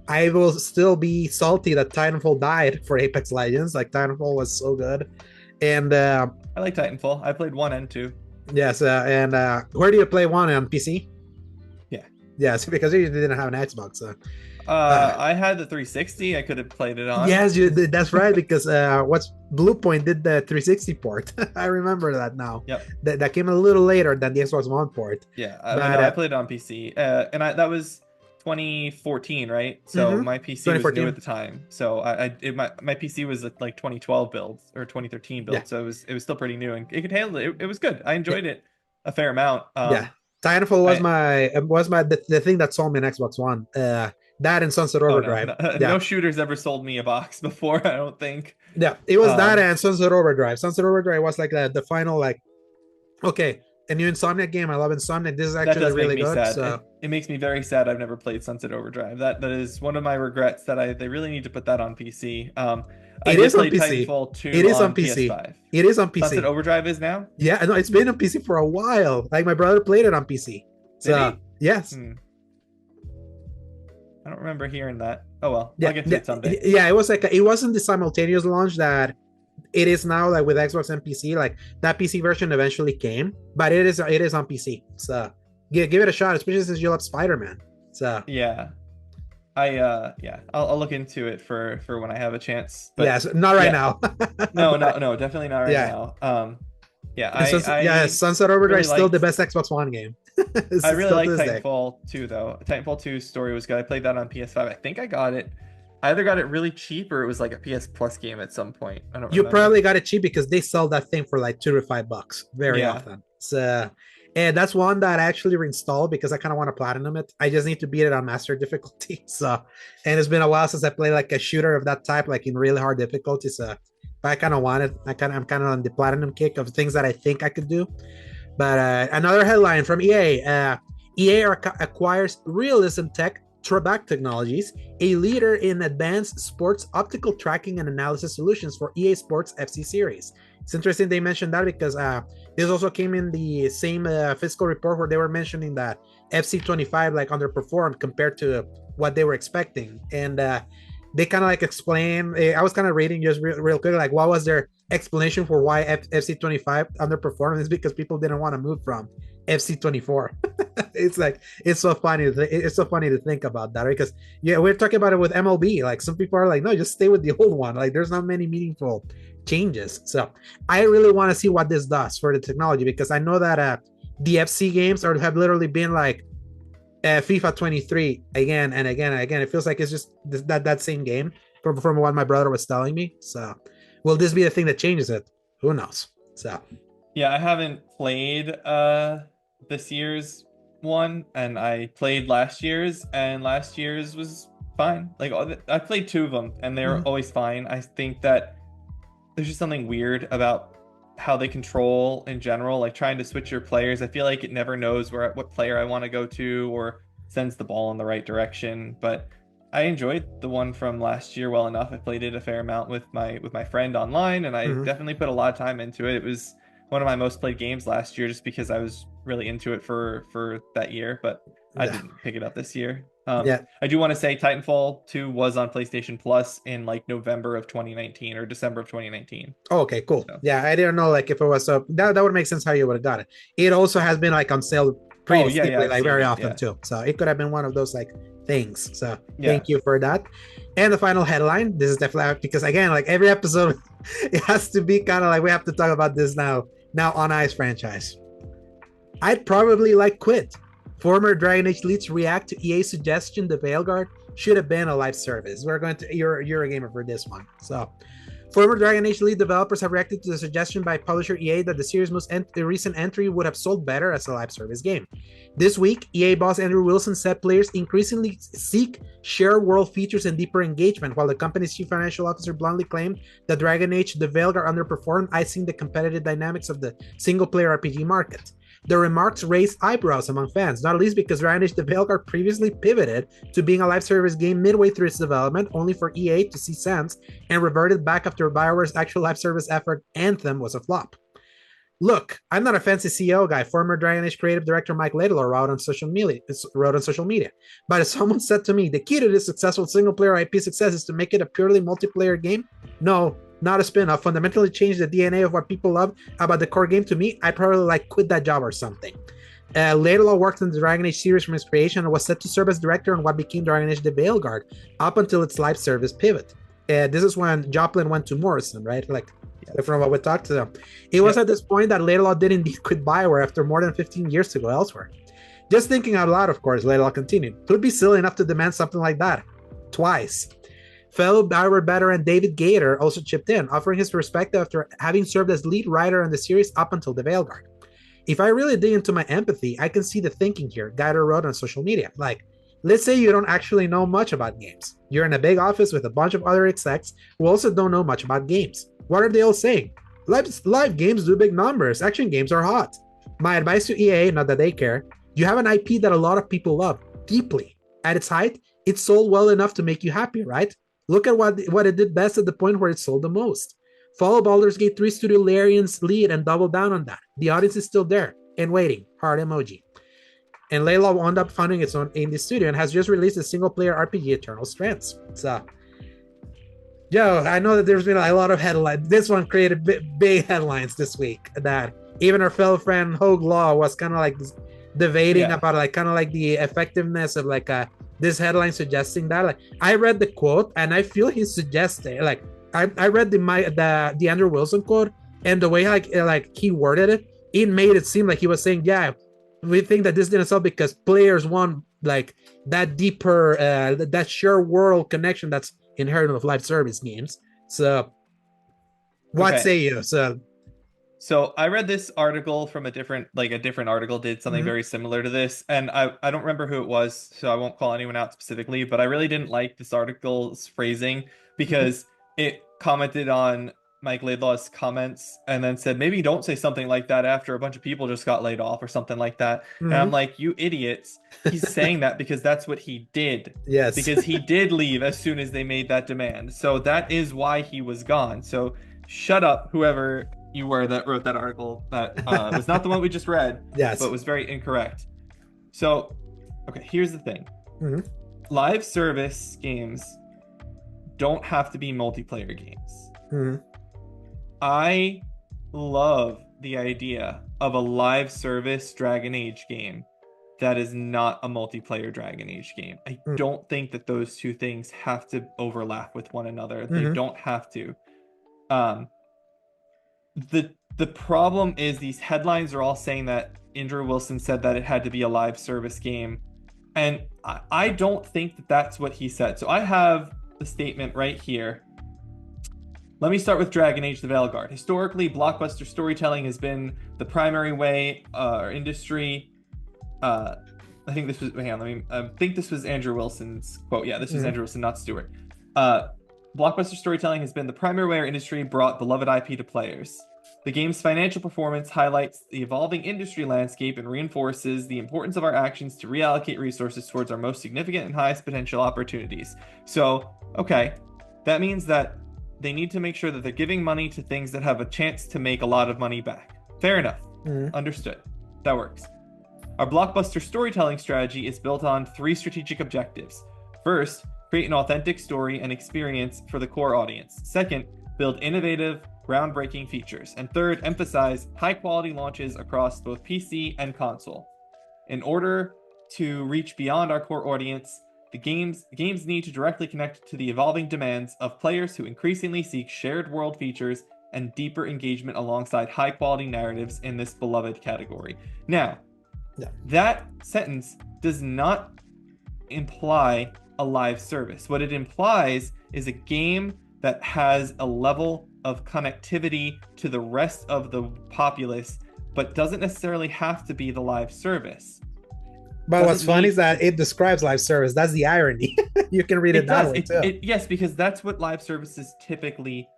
A: I will still be salty that Titanfall died for Apex Legends. Like Titanfall was so good, and
B: I like Titanfall. I played 1 and 2.
A: Yes, and where do you play 1 on PC?
B: Yeah,
A: yes, because you didn't have an Xbox. So.
B: I had the 360. I could have played it on.
A: Yes, that's right. Because what's Bluepoint did the 360 port. I remember that now.
B: Yep.
A: That came a little later than the Xbox One port.
B: Yeah, I played it on PC, and that was 2014, right? So my PC was new at the time. So my PC was like 2012 build or 2013 build. Yeah. So it was still pretty new, and it could handle it. It was good. I enjoyed it a fair amount.
A: Titanfall was the thing that sold me an Xbox One. That and Sunset Overdrive.
B: No shooters ever sold me a box before, I don't think.
A: Yeah, it was that and Sunset Overdrive. Sunset Overdrive was like the final, like, okay, a new Insomniac game. I love Insomniac. This is actually really good.
B: Sad.
A: So
B: it makes me very sad I've never played Sunset Overdrive. That is one of my regrets, that they really need to put that on PC.
A: It is on PC.
B: Titanfall 2
A: it is on
B: PC.
A: PS5. It is on PC.
B: Sunset Overdrive is now?
A: Yeah, no, it's been on PC for a while. Like my brother played it on PC. So yes.
B: I don't remember hearing that. Oh well, I'll get to it someday.
A: Yeah, it was like it wasn't the simultaneous launch that it is now, like with Xbox and PC. Like that PC version eventually came, but it is on PC. So give it a shot, especially since you love Spider-Man. So
B: Yeah. Yeah, I'll look into it for when I have a chance. But
A: yes, not right
B: yeah,
A: now.
B: no, definitely not right
A: Yeah.
B: now. Yeah,
A: And yeah,
B: I
A: Sunset Overdrive
B: really
A: is still the
B: liked
A: best Xbox One game.
B: I really
A: Still to
B: like
A: this day.
B: Titanfall 2 though. Titanfall 2's story was good. I played that on PS5. I think I got it. I either got it really cheap or it was like a PS Plus game at some point. I don't
A: You
B: remember.
A: probably got it cheap because they sell that thing for like $2 to $5 very
B: Yeah.
A: often. So, and that's one that I actually reinstalled because I kind of want to platinum it. I just need to beat it on master difficulty. So, and it's been a while since I played like a shooter of that type, like in really hard difficulty. So, but I kind of want it. I'm kind of on the platinum kick of things that I think I could do. But another headline from EA: EA acquires Realism Tech Trebak Technologies, a leader in advanced sports optical tracking and analysis solutions for EA Sports FC series. It's interesting they mentioned that because this also came in the same fiscal report where they were mentioning that FC 25 like underperformed compared to what they were expecting, and they kind of like explain. I was kind of reading just real quick, like what was their explanation for why FC 25 underperformed is because people didn't want to move from FC 24. It's like it's so funny. It's so funny to think about that, right? Because yeah, we're talking about it with MLB. Like some people are like, no, just stay with the old one. Like there's not many meaningful changes. So I really want to see what this does for the technology because I know that the FC games have literally been like FIFA 23 again and again and again. It feels like it's just that same game from what my brother was telling me. So will this be the thing that changes it? Who knows? So
B: Yeah, I haven't played this year's one, and I played last year's, and last year's was fine. Like I played two of them, and they were always fine. I think that there's just something weird about how they control in general, like trying to switch your players. I feel like it never knows what player I want to go to or sends the ball in the right direction. But I enjoyed the one from last year well enough. I played it a fair amount with my friend online, and I definitely put a lot of time into it. It was one of my most played games last year just because I was really into it for that year, but I didn't pick it up this year.
A: yeah.
B: I do want to say Titanfall 2 was on PlayStation Plus in like November of 2019 or December of 2019.
A: Oh, okay, cool.
B: So.
A: Yeah, I didn't know like if it was so that would make sense how you would have got it. It also has been like on sale pretty steeply, like very often too. So it could have been one of those like things. So thank you for that. And the final headline, this is definitely because again, like every episode, it has to be kind of like we have to talk about this now on Ice franchise. I'd probably like quit. Former Dragon Age leads react to EA's suggestion the Veilguard should have been a live service. We're going to you're a gamer for this one. So former Dragon Age lead developers have reacted to the suggestion by publisher EA that the series' most recent entry would have sold better as a live service game. This week, EA boss Andrew Wilson said players increasingly seek shared world features and deeper engagement, while the company's chief financial officer bluntly claimed that Dragon Age The Veilguard underperformed, icing the competitive dynamics of the single-player RPG market. The remarks raised eyebrows among fans, not least because Dragon Age The Veilguard previously pivoted to being a live service game midway through its development, only for EA to see sense and reverted back after BioWare's actual live service effort Anthem was a flop. Look, I'm not a fancy CEO guy. Former Dragon Age creative director Mike Ladler wrote on social media. But as someone said to me, the key to this successful single-player IP success is to make it a purely multiplayer game. No, not a spin-off. Fundamentally change the DNA of what people love about the core game. To me, I'd probably like quit that job or something. Ladler worked on the Dragon Age series from its creation and was set to serve as director on what became Dragon Age The Veilguard up until its live service pivot. This is when Joplin went to Morrison, right? Like from what we talked to them. It was at this point that Laidlaw did indeed quit BioWare after more than 15 years to go elsewhere. Just thinking out loud, of course, Laidlaw continued. It would be silly enough to demand something like that. Twice. Fellow BioWare veteran David Gator also chipped in, offering his perspective after having served as lead writer on the series up until The Veilguard. If I really dig into my empathy, I can see the thinking here, Gator wrote on social media. Like, let's say you don't actually know much about games. You're in a big office with a bunch of other execs who also don't know much about games. What are they all saying? Live games do big numbers. Action games are hot. My advice to EA, not that they care, you have an IP that a lot of people love deeply. At its height, it sold well enough to make you happy, right? Look at what it did best at the point where it sold the most. Follow Baldur's Gate 3 studio Larian's lead and double down on that. The audience is still there and waiting. Heart emoji. And Layla wound up funding its own indie studio and has just released a single-player RPG, Eternal Strands. So, I know that there's been a lot of headlines. This one created big headlines this week that even our fellow friend Hogue Law was kind of like debating
B: Yeah.
A: about like kind of like the effectiveness of like this headline suggesting that. Like I read the quote and I feel he's suggesting like I read the Andrew Wilson quote, and the way like he worded it, it made it seem like he was saying, yeah, we think that this didn't sell because players want like that deeper that share world connection that's inherent of live service games. So what
B: Okay.
A: say you?
B: So I read this article from a different article did something
A: Mhm.
B: very similar to this, and I don't remember who it was, so I won't call anyone out specifically, but I really didn't like this article's phrasing because it commented on Mike Laidlaw's comments and then said maybe don't say something like that after a bunch of people just got laid off or something like that. And I'm
A: Mhm.
B: like, you idiots. He's saying that because that's what he did.
A: Yes.
B: Because he did leave as soon as they made that demand. So that is why he was gone. So shut up, whoever you were that wrote that article. That was not the one we just read, but
A: Yes.
B: was very incorrect. So, okay, here's the thing.
A: Mhm.
B: Live service games don't have to be multiplayer games.
A: Mhm.
B: I love the idea of a live service Dragon Age game that is not a multiplayer Dragon Age game. I
A: Mhm.
B: don't think that those two things have to overlap with one another. They
A: Mhm.
B: don't have to. Um, the problem is these headlines are all saying that Andrew Wilson said that it had to be a live service game, and I don't think that that's what he said. So I have the statement right here. Let me start with Dragon Age the Veilguard. Historically, blockbuster storytelling has been the primary way or industry. I think this was. Hang on, let me. I think this was Andrew Wilson's quote. Yeah, this was
A: Mhm.
B: Andrew Wilson, not Stewart. Blockbuster storytelling has been the primary way our industry brought beloved IP to players. The game's financial performance highlights the evolving industry landscape and reinforces the importance of our actions to reallocate resources towards our most significant and highest potential opportunities. So, okay, that means that they need to make sure that they're giving money to things that have a chance to make a lot of money back. Fair enough.
A: Mhm.
B: Understood. That works. Our blockbuster storytelling strategy is built on 3 strategic objectives. First, create an authentic story and experience for the core audience. Second, build innovative, groundbreaking features. And third, emphasize high-quality launches across both PC and console. In order to reach beyond our core audience, the games need to directly connect to the evolving demands of players who increasingly seek shared world features and deeper engagement alongside high-quality narratives in this beloved category. Now,
A: Yeah.
B: that sentence does not imply a live service. What it implies is a game that has a level of connectivity to the rest of the populace, but doesn't necessarily have to be the live service.
A: But what's
B: Doesn't
A: funny
B: need
A: is that it describes live service. That's the irony. You can read it
B: it
A: that
B: does.
A: way too.
B: Yes, because that's what live services typically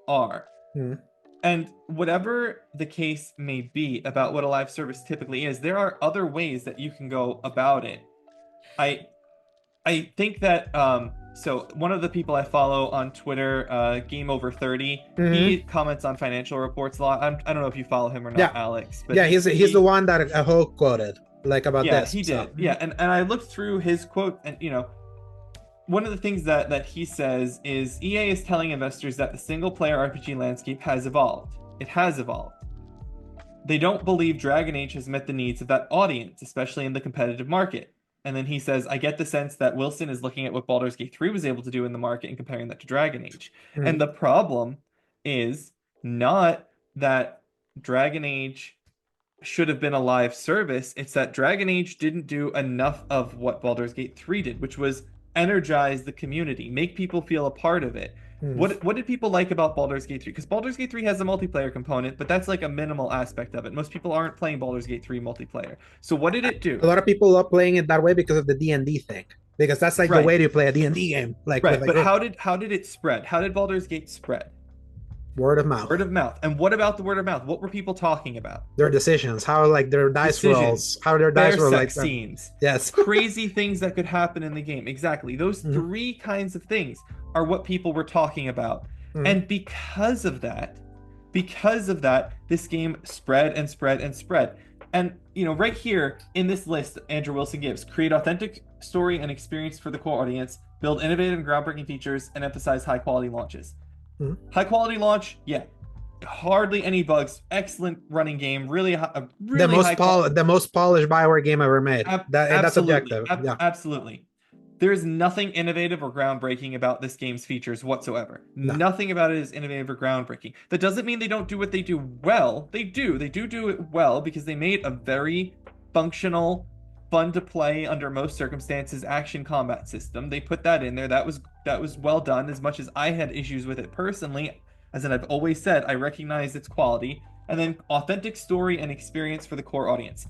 B: are.
A: Mhm.
B: And whatever the case may be about what a live service typically is, there are other ways that you can go about it. I think that so one of the people I follow on Twitter, Game Over 30, he
A: Mhm.
B: comments on financial reports a lot. I don't know if you follow him or not,
A: Yeah.
B: Alex, but
A: Yeah, he's the
B: he
A: one that Hulk quoted like about
B: yeah,
A: this.
B: he
A: So
B: did. Yeah, and I looked through his quote, and one of the things that he says is EA is telling investors that the single player RPG landscape has evolved. It has evolved. They don't believe Dragon Age has met the needs of that audience, especially in the competitive market. And then he says, I get the sense that Wilson is looking at what Baldur's Gate 3 was able to do in the market and comparing that to Dragon Age. And
A: Mhm.
B: the problem is not that Dragon Age should have been a live service, it's that Dragon Age didn't do enough of what Baldur's Gate 3 did, which was energize the community, make people feel a part of it.
A: Mhm.
B: What did people like about Baldur's Gate 3? Because Baldur's Gate 3 has a multiplayer component, but that's like a minimal aspect of it. Most people aren't playing Baldur's Gate 3 multiplayer. So what did it
A: A
B: do?
A: lot of people love playing it that way because of the D&D thing. Because that's like the
B: Right,
A: way to play a D&D game, like with
B: right.
A: a
B: But
A: group.
B: how did it spread? How did Baldur's Gate spread?
A: Word of mouth.
B: Word of mouth. And what about the word of mouth? What were people talking about?
A: Their decisions, how like their dice
B: Decisions,
A: rolls, how their dice
B: bear
A: roll like
B: sex scenes,
A: yes.
B: crazy things that could happen in the game. Exactly. Those
A: Mhm.
B: 3 kinds of things are what people were talking about.
A: Mhm.
B: And because of that, this game spread and spread and spread. And right here in this list, Andrew Wilson gives create authentic story and experience for the core audience, build innovative and groundbreaking features, and emphasize high quality launches.
A: Mhm.
B: High quality launch, yeah. hardly any bugs, excellent running game, really high
A: The most polished Bioware game ever made. And that's
B: Absolutely.
A: objective. Yeah.
B: Absolutely. There is nothing innovative or groundbreaking about this game's features whatsoever.
A: No.
B: Nothing about it is innovative or groundbreaking. That doesn't mean they don't do what they do well. They do. They do it well because they made a very functional, fun to play under most circumstances action combat system. They put that in there. That was well done. As much as I had issues with it personally, as I've always said, I recognize its quality. And then authentic story and experience for the core audience.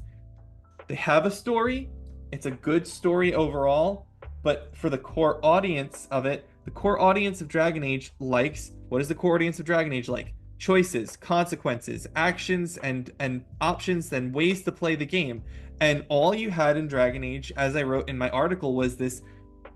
B: They have a story. It's a good story overall, but for the core audience of it, the core audience of Dragon Age likes, what is the core audience of Dragon Age like? Choices, consequences, actions, and options, and ways to play the game. And all you had in Dragon Age, as I wrote in my article, was this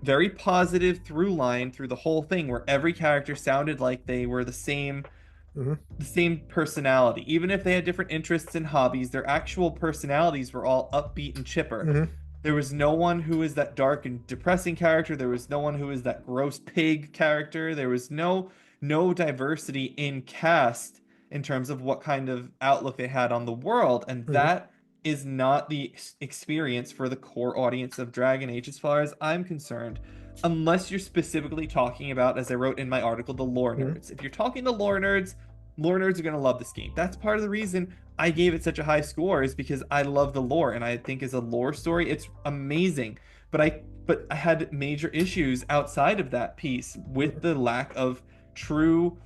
B: very positive through line through the whole thing where every character sounded like they were
A: Mm-hmm.
B: the same personality. Even if they had different interests and hobbies, their actual personalities were all upbeat and chipper.
A: Mm-hmm.
B: There was no one who was that dark and depressing character. There was no one who was that gross pig character. There was no diversity in cast in terms of what kind of outlook they had on the world, and
A: Mm-hmm.
B: that is not the experience for the core audience of Dragon Age as far as I'm concerned. Unless you're specifically talking about, as I wrote in my article, the lore
A: Mm-hmm.
B: nerds. If you're talking to lore nerds are going to love this game. That's part of the reason I gave it such a high score, is because I love the lore, and I think as a lore story, it's amazing. But I had major issues outside of that piece with the lack of true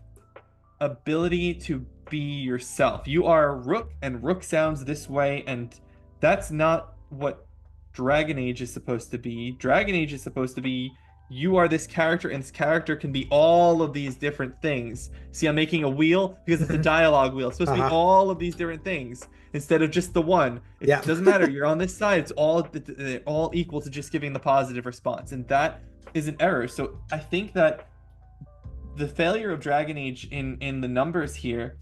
B: ability to be yourself. You are Rook, and Rook sounds this way, and that's not what Dragon Age is supposed to be. Dragon Age is supposed to be you are this character, and this character can be all of these different things. See, I'm making a wheel because it's a dialogue wheel. It's supposed to be all of these different things instead of just the one. It doesn't matter. You're on this side. It's all equal to just giving the positive response, and that is an error. So I think that the failure of Dragon Age in the numbers here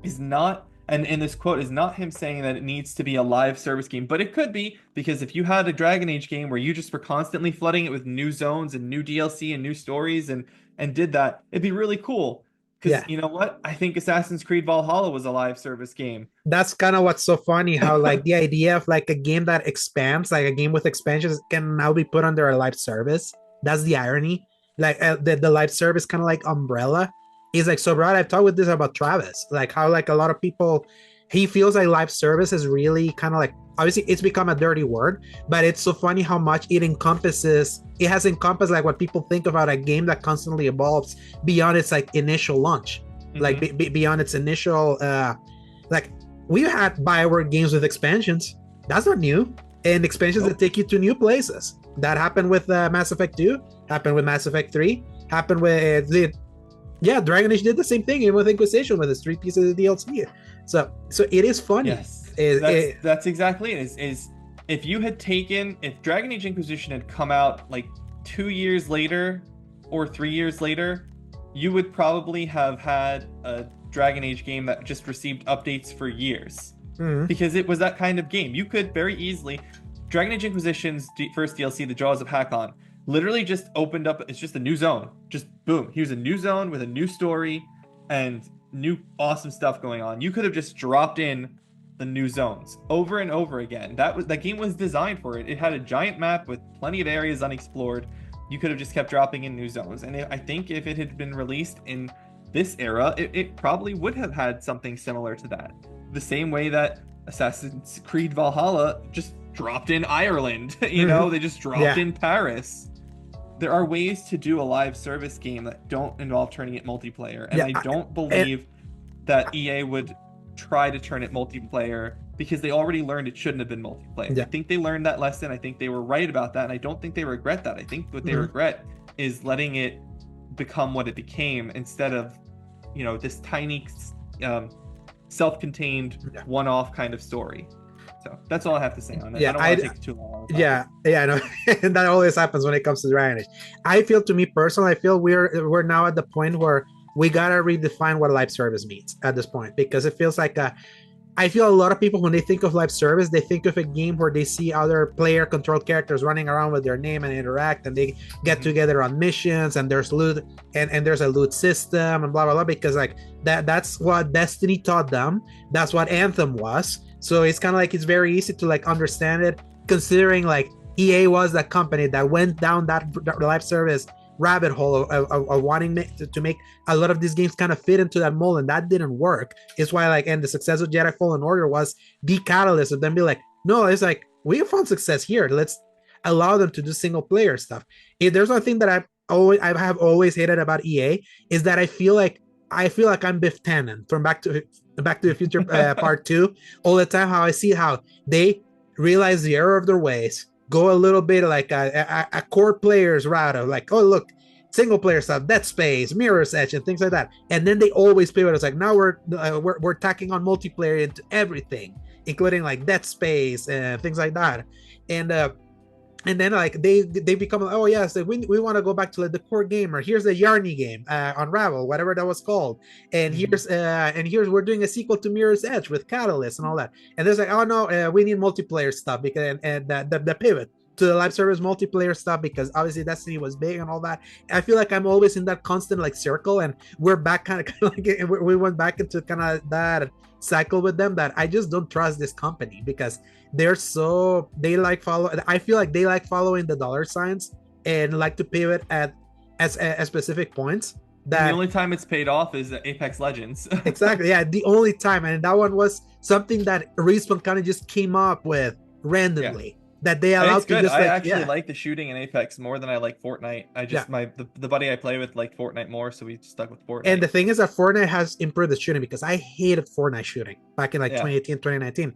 B: is not, and in this quote, is not him saying that it needs to be a live service game, but it could be, because if you had a Dragon Age game where you just were constantly flooding it with new zones and new DLC and new stories and did that, it'd be really cool. Because you know what? I think Assassin's Creed Valhalla was a live service game.
A: That's kind of what's so funny, how like the idea of like a game that expands, like a game with expansions, can now be put under a live service. That's the irony. Like the live service kind of like umbrella is like so broad. I've talked with this about Travis, like how like a lot of people, he feels like live service is really kind of like, obviously it's become a dirty word, but it's so funny how much it has encompassed like what people think about a game that constantly evolves beyond its like initial launch. Mm-hmm. Like beyond its initial like we've had Bioware games with expansions. That's not new. And expansions that take you to new places. That happened with Mass Effect 2, happened with Mass Effect 3, happened with Dragon Age did the same thing with Inquisition with its 3 pieces of DLC. So it is funny.
B: Yes, that's exactly it. Is if Dragon Age Inquisition had come out like 2 years later or 3 years later, you would probably have had a Dragon Age game that just received updates for years. Mm-hmm. Because it was that kind of game. You could very easily, Dragon Age Inquisition's first DLC, The Jaws of Hakon, literally just opened up. It's just a new zone. Just boom. Here's a new zone with a new story and new awesome stuff going on. You could have just dropped in the new zones over and over again. That game was designed for it. It had a giant map with plenty of areas unexplored. You could have just kept dropping in new zones. And I think if it had been released in this era, it probably would have had something similar to that. The same way that Assassin's Creed Valhalla just dropped in Ireland. They just dropped in Paris. There are ways to do a live service game that don't involve turning it multiplayer. And I don't believe that EA would try to turn it multiplayer because they already learned it shouldn't have been multiplayer. Yeah. I think they learned that lesson. I think they were right about that. And I don't think they regret that. I think what they regret is letting it become what it became instead of, this tiny, self-contained one-off kind of story. So that's all I have to say on it. I don't want to take too long.
A: No. And that always happens when it comes to Dragon Age. I feel we're now at the point where we gotta redefine what live service means at this point, because it feels like I feel a lot of people when they think of live service, they think of a game where they see other player controlled characters running around with their name and interact, and they get together on missions, and there's loot, and there's a loot system and blah blah blah, because like that's what Destiny taught them, that's what Anthem was. So it's kind of like it's very easy to like understand it, considering like EA was that company that went down that live service rabbit hole of wanting to make a lot of these games kind of fit into that mold, and that didn't work. It's why like, and the success of Jedi Fallen Order was the catalyst of them be like, no, it's like we have found success here, let's allow them to do single player stuff. If there's one thing that I have always hated about EA is that I feel like I'm Biff Tannen from Back to the Future Part 2 all the time. How I see how they realize the error of their ways, go a little bit like a core player's route of like, oh look, single player stuff, Dead Space, Mirror's Edge, and things like that. And then they always pivot. It's like now we're tacking on multiplayer into everything, including like Dead Space and things like that. And then like they become like, oh yes, we want to go back to like the core game, or here's the Yarny game, Unravel, whatever that was called, and here's we're doing a sequel to Mirror's Edge with Catalyst and all that. And there's like, oh no, we need multiplayer stuff, because and the pivot to the live service multiplayer stuff, because obviously Destiny was big and all that. I feel like I'm always in that constant like circle, and we're back kind of like we went back into kind of that cycle with them, that I just don't trust this company, because they like follow. I feel like they like following the dollar signs and like to pivot at specific points.
B: That the only time it's paid off is Apex Legends.
A: Exactly, yeah, the only time, and that one was something that Respawn kind of just came up with randomly. Yeah. That they allowed to just
B: I actually like the shooting in Apex more than I like Fortnite. I just the buddy I play with liked Fortnite more, so we stuck with Fortnite.
A: And the thing is that Fortnite has improved the shooting, because I hated Fortnite shooting back in like 2018, 2019.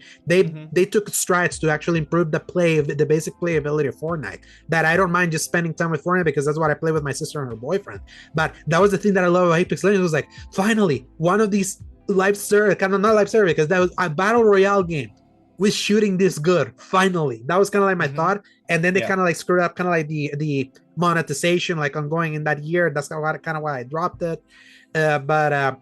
A: They took strides to actually improve the basic playability of Fortnite. That I don't mind just spending time with Fortnite, because that's what I play with my sister and her boyfriend. But that was the thing that I love about Apex Legends, was like, finally one of these live service, kind of not live service, because that was a battle royale game with shooting this good. Finally, that was kind of like my thought. And then they kind of like screwed up kind of like the monetization like ongoing in that year. That's kind of why I dropped it. But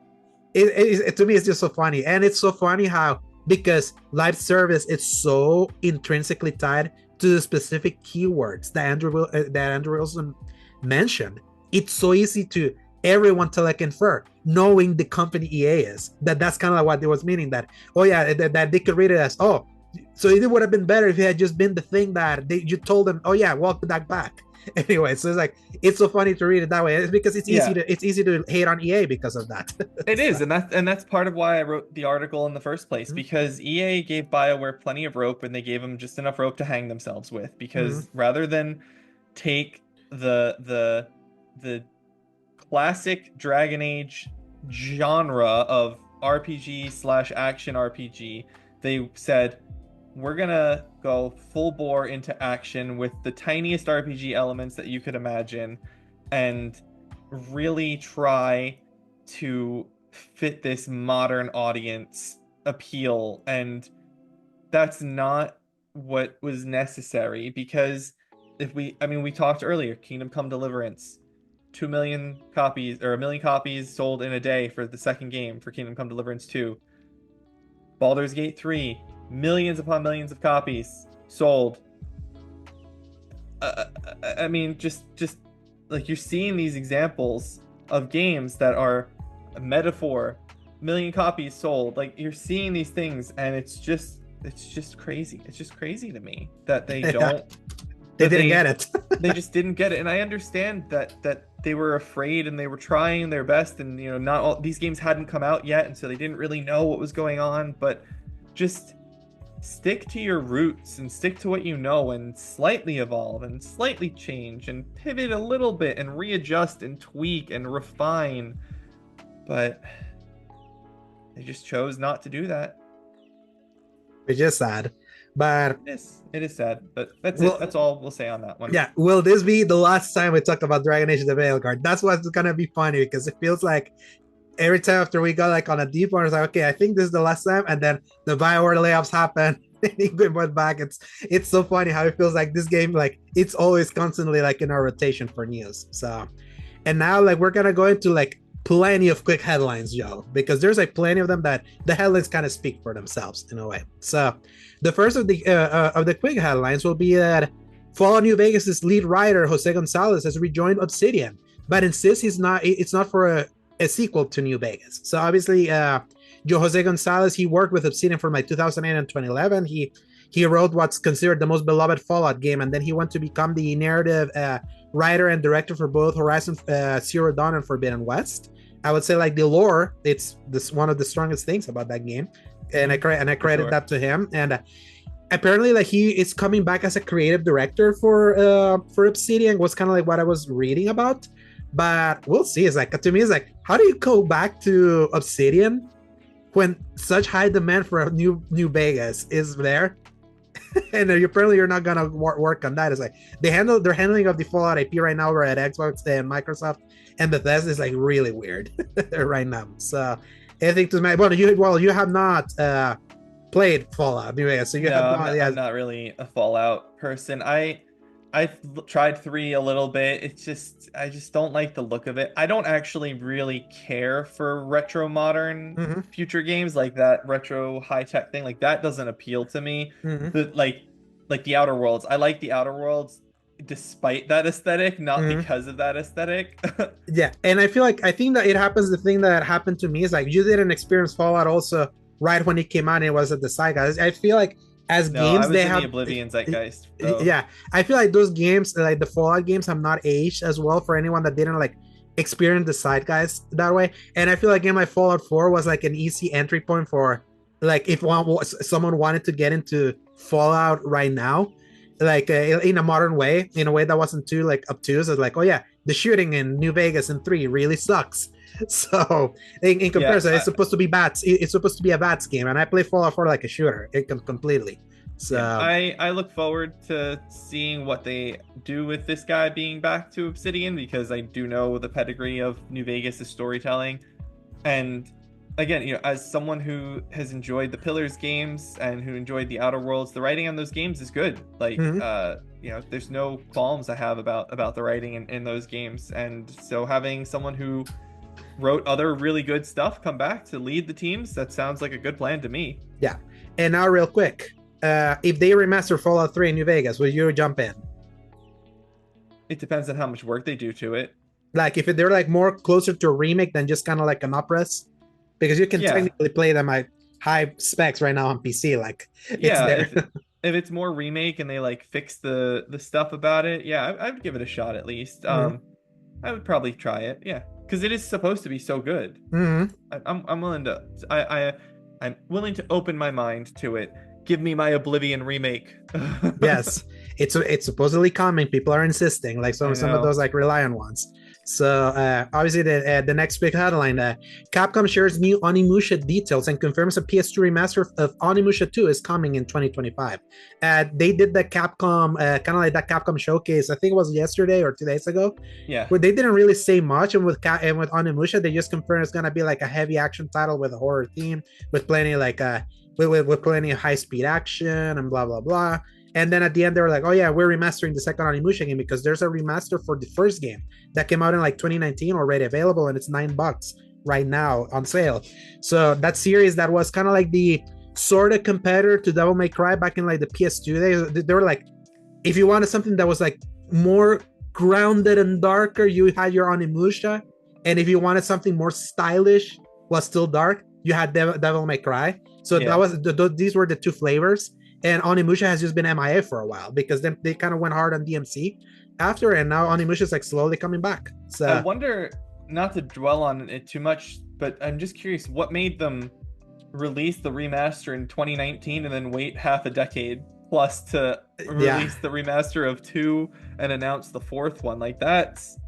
A: it to me, it's just so funny. And it's so funny how, because live service is so intrinsically tied to the specific keywords that Andrew Wilson mentioned, it's so easy to everyone to like infer, knowing the company EA is, that's kind of like what it was meaning, that oh yeah, that they could read it as, oh, so it would have been better if it had just been the thing that you told them, oh yeah, walk that back. Anyway, so it's like, it's so funny to read it that way. It's because it's easy to hate on EA because of that.
B: It is, and that's part of why I wrote the article in the first place, because EA gave BioWare plenty of rope, and they gave them just enough rope to hang themselves with, because rather than take the classic Dragon Age genre of RPG/action RPG, they said, we're gonna go full bore into action with the tiniest RPG elements that you could imagine, and really try to fit this modern audience appeal. And that's not what was necessary, because we talked earlier, Kingdom Come Deliverance, 2 million copies, or 1 million copies sold in a day for the second game for Kingdom Come Deliverance 2. Baldur's Gate 3, millions upon millions of copies sold. I mean, just like, you're seeing these examples of games that are a metaphor, 1 million copies sold. Like, you're seeing these things, and it's just crazy. It's just crazy to me that they don't.
A: They didn't get it.
B: They just didn't get it. And I understand that they were afraid, and they were trying their best, and not all these games hadn't come out yet, and so they didn't really know what was going on. But just stick to your roots and stick to what you know, and slightly evolve and slightly change and pivot a little bit and readjust and tweak and refine. But they just chose not to do that.
A: Which is sad. But
B: it is sad, but that's it. That's all we'll say on that one.
A: Yeah, will this be the last time we talk about Dragon Age: The Veilguard? That's what's gonna be funny, because it feels like every time after we got like on a deep one, it's like, okay, I think this is the last time, and then the BioWare layoffs happen, and we went back. It's so funny how it feels like this game, like, it's always constantly like in our rotation for news. So, and now like we're gonna go into like plenty of quick headlines, Joe, because there's like plenty of them that the headlines kind of speak for themselves in a way. So the first of the quick headlines will be that Fallout New Vegas' lead writer Jose Gonzalez has rejoined Obsidian, but insists it's not for a sequel to New Vegas. So obviously, Jose Gonzalez, he worked with Obsidian from like 2008 and 2011. He wrote what's considered the most beloved Fallout game, and then he went to become the narrative writer and director for both Horizon Zero Dawn and Forbidden West. I would say like the lore, it's this one of the strongest things about that game, and I credit that to him. And apparently, like he is coming back as a creative director for Obsidian. Was kind of like what I was reading about, but we'll see. It's like, to me, it's like, how do you go back to Obsidian when such high demand for a new Vegas is there? And apparently you're not gonna work on that. It's like their handling of the Fallout IP right now over at Xbox and Microsoft and Bethesda is like really weird right now. So I think you have not played Fallout New Vegas, so you have
B: I'm not really a Fallout person. I've tried 3 a little bit. I just don't like the look of it. I don't actually really care for retro modern future games, like that retro high tech thing. Like that doesn't appeal to me. Like the Outer Worlds. I like the Outer Worlds despite that aesthetic, not because of that aesthetic.
A: Yeah, and I think that it happens. The thing that happened to me is like you didn't experience Fallout also right when it came out and it was at the Zeitgeist. I feel like games they have the
B: Oblivion Zeitgeist.
A: Yeah, I feel like those games, like the Fallout games, have not aged as well for anyone that didn't like experience the Zeitgeist that way. And I feel like a game like Fallout 4 was like an easy entry point for like if someone wanted to get into Fallout right now, like in a modern way, in a way that wasn't too like obtuse. It's like, oh yeah, the shooting in New Vegas in 3 really sucks. So in comparison, it's supposed to be bats. It's supposed to be a bats game, and I play Fallout 4 like a shooter. It completely. So
B: I look forward to seeing what they do with this guy being back to Obsidian, because I do know the pedigree of New Vegas' storytelling, and again, as someone who has enjoyed the Pillars games and who enjoyed the Outer Worlds, the writing on those games is good. Like there's no qualms I have about the writing in those games, and so having someone who wrote other really good stuff come back to lead the teams, that sounds like a good plan to me.
A: Yeah. And now real quick, if they remaster Fallout 3 in New Vegas, will you jump in?
B: It depends on how much work they do to it.
A: Like if they're like more closer to a remake than just kind of like an upres, because you can technically play them at high specs right now on PC. Like it's there.
B: If it's more remake and they like fix the stuff about it, I would give it a shot at least. I would probably try it. Yeah. Because it is supposed to be so good. I'm willing to. I'm willing to open my mind to it. Give me my Oblivion remake.
A: Yes, it's supposedly coming. People are insisting. Like some of those like Reliant ones. So obviously the next big headline, Capcom shares new Onimusha details and confirms a PS2 remaster of Onimusha 2 is coming in 2025. They did the Capcom, kind of like that Capcom showcase, I think it was yesterday or 2 days ago.
B: Yeah.
A: Where they didn't really say much, and with Onimusha, they just confirmed it's gonna be like a heavy action title with a horror theme, with plenty like with plenty of high-speed action and blah blah blah. And then at the end, they were like, oh yeah, we're remastering the second Onimusha game because there's a remaster for the first game that came out in like 2019 already available, and it's $9 right now on sale. So that series that was kind of like the sort of competitor to Devil May Cry back in like the PS2 days, they were like, if you wanted something that was like more grounded and darker, you had your Onimusha. And if you wanted something more stylish, was still dark, you had Devil May Cry. So that was these were the two flavors. And Onimusha has just been MIA for a while because then they kind of went hard on DMC after, and now Onimusha is like slowly coming back. So
B: I wonder, not to dwell on it too much, but I'm just curious, what made them release the remaster in 2019 and then wait half a decade plus to release the remaster of 2 and announce the 4th one? Like that's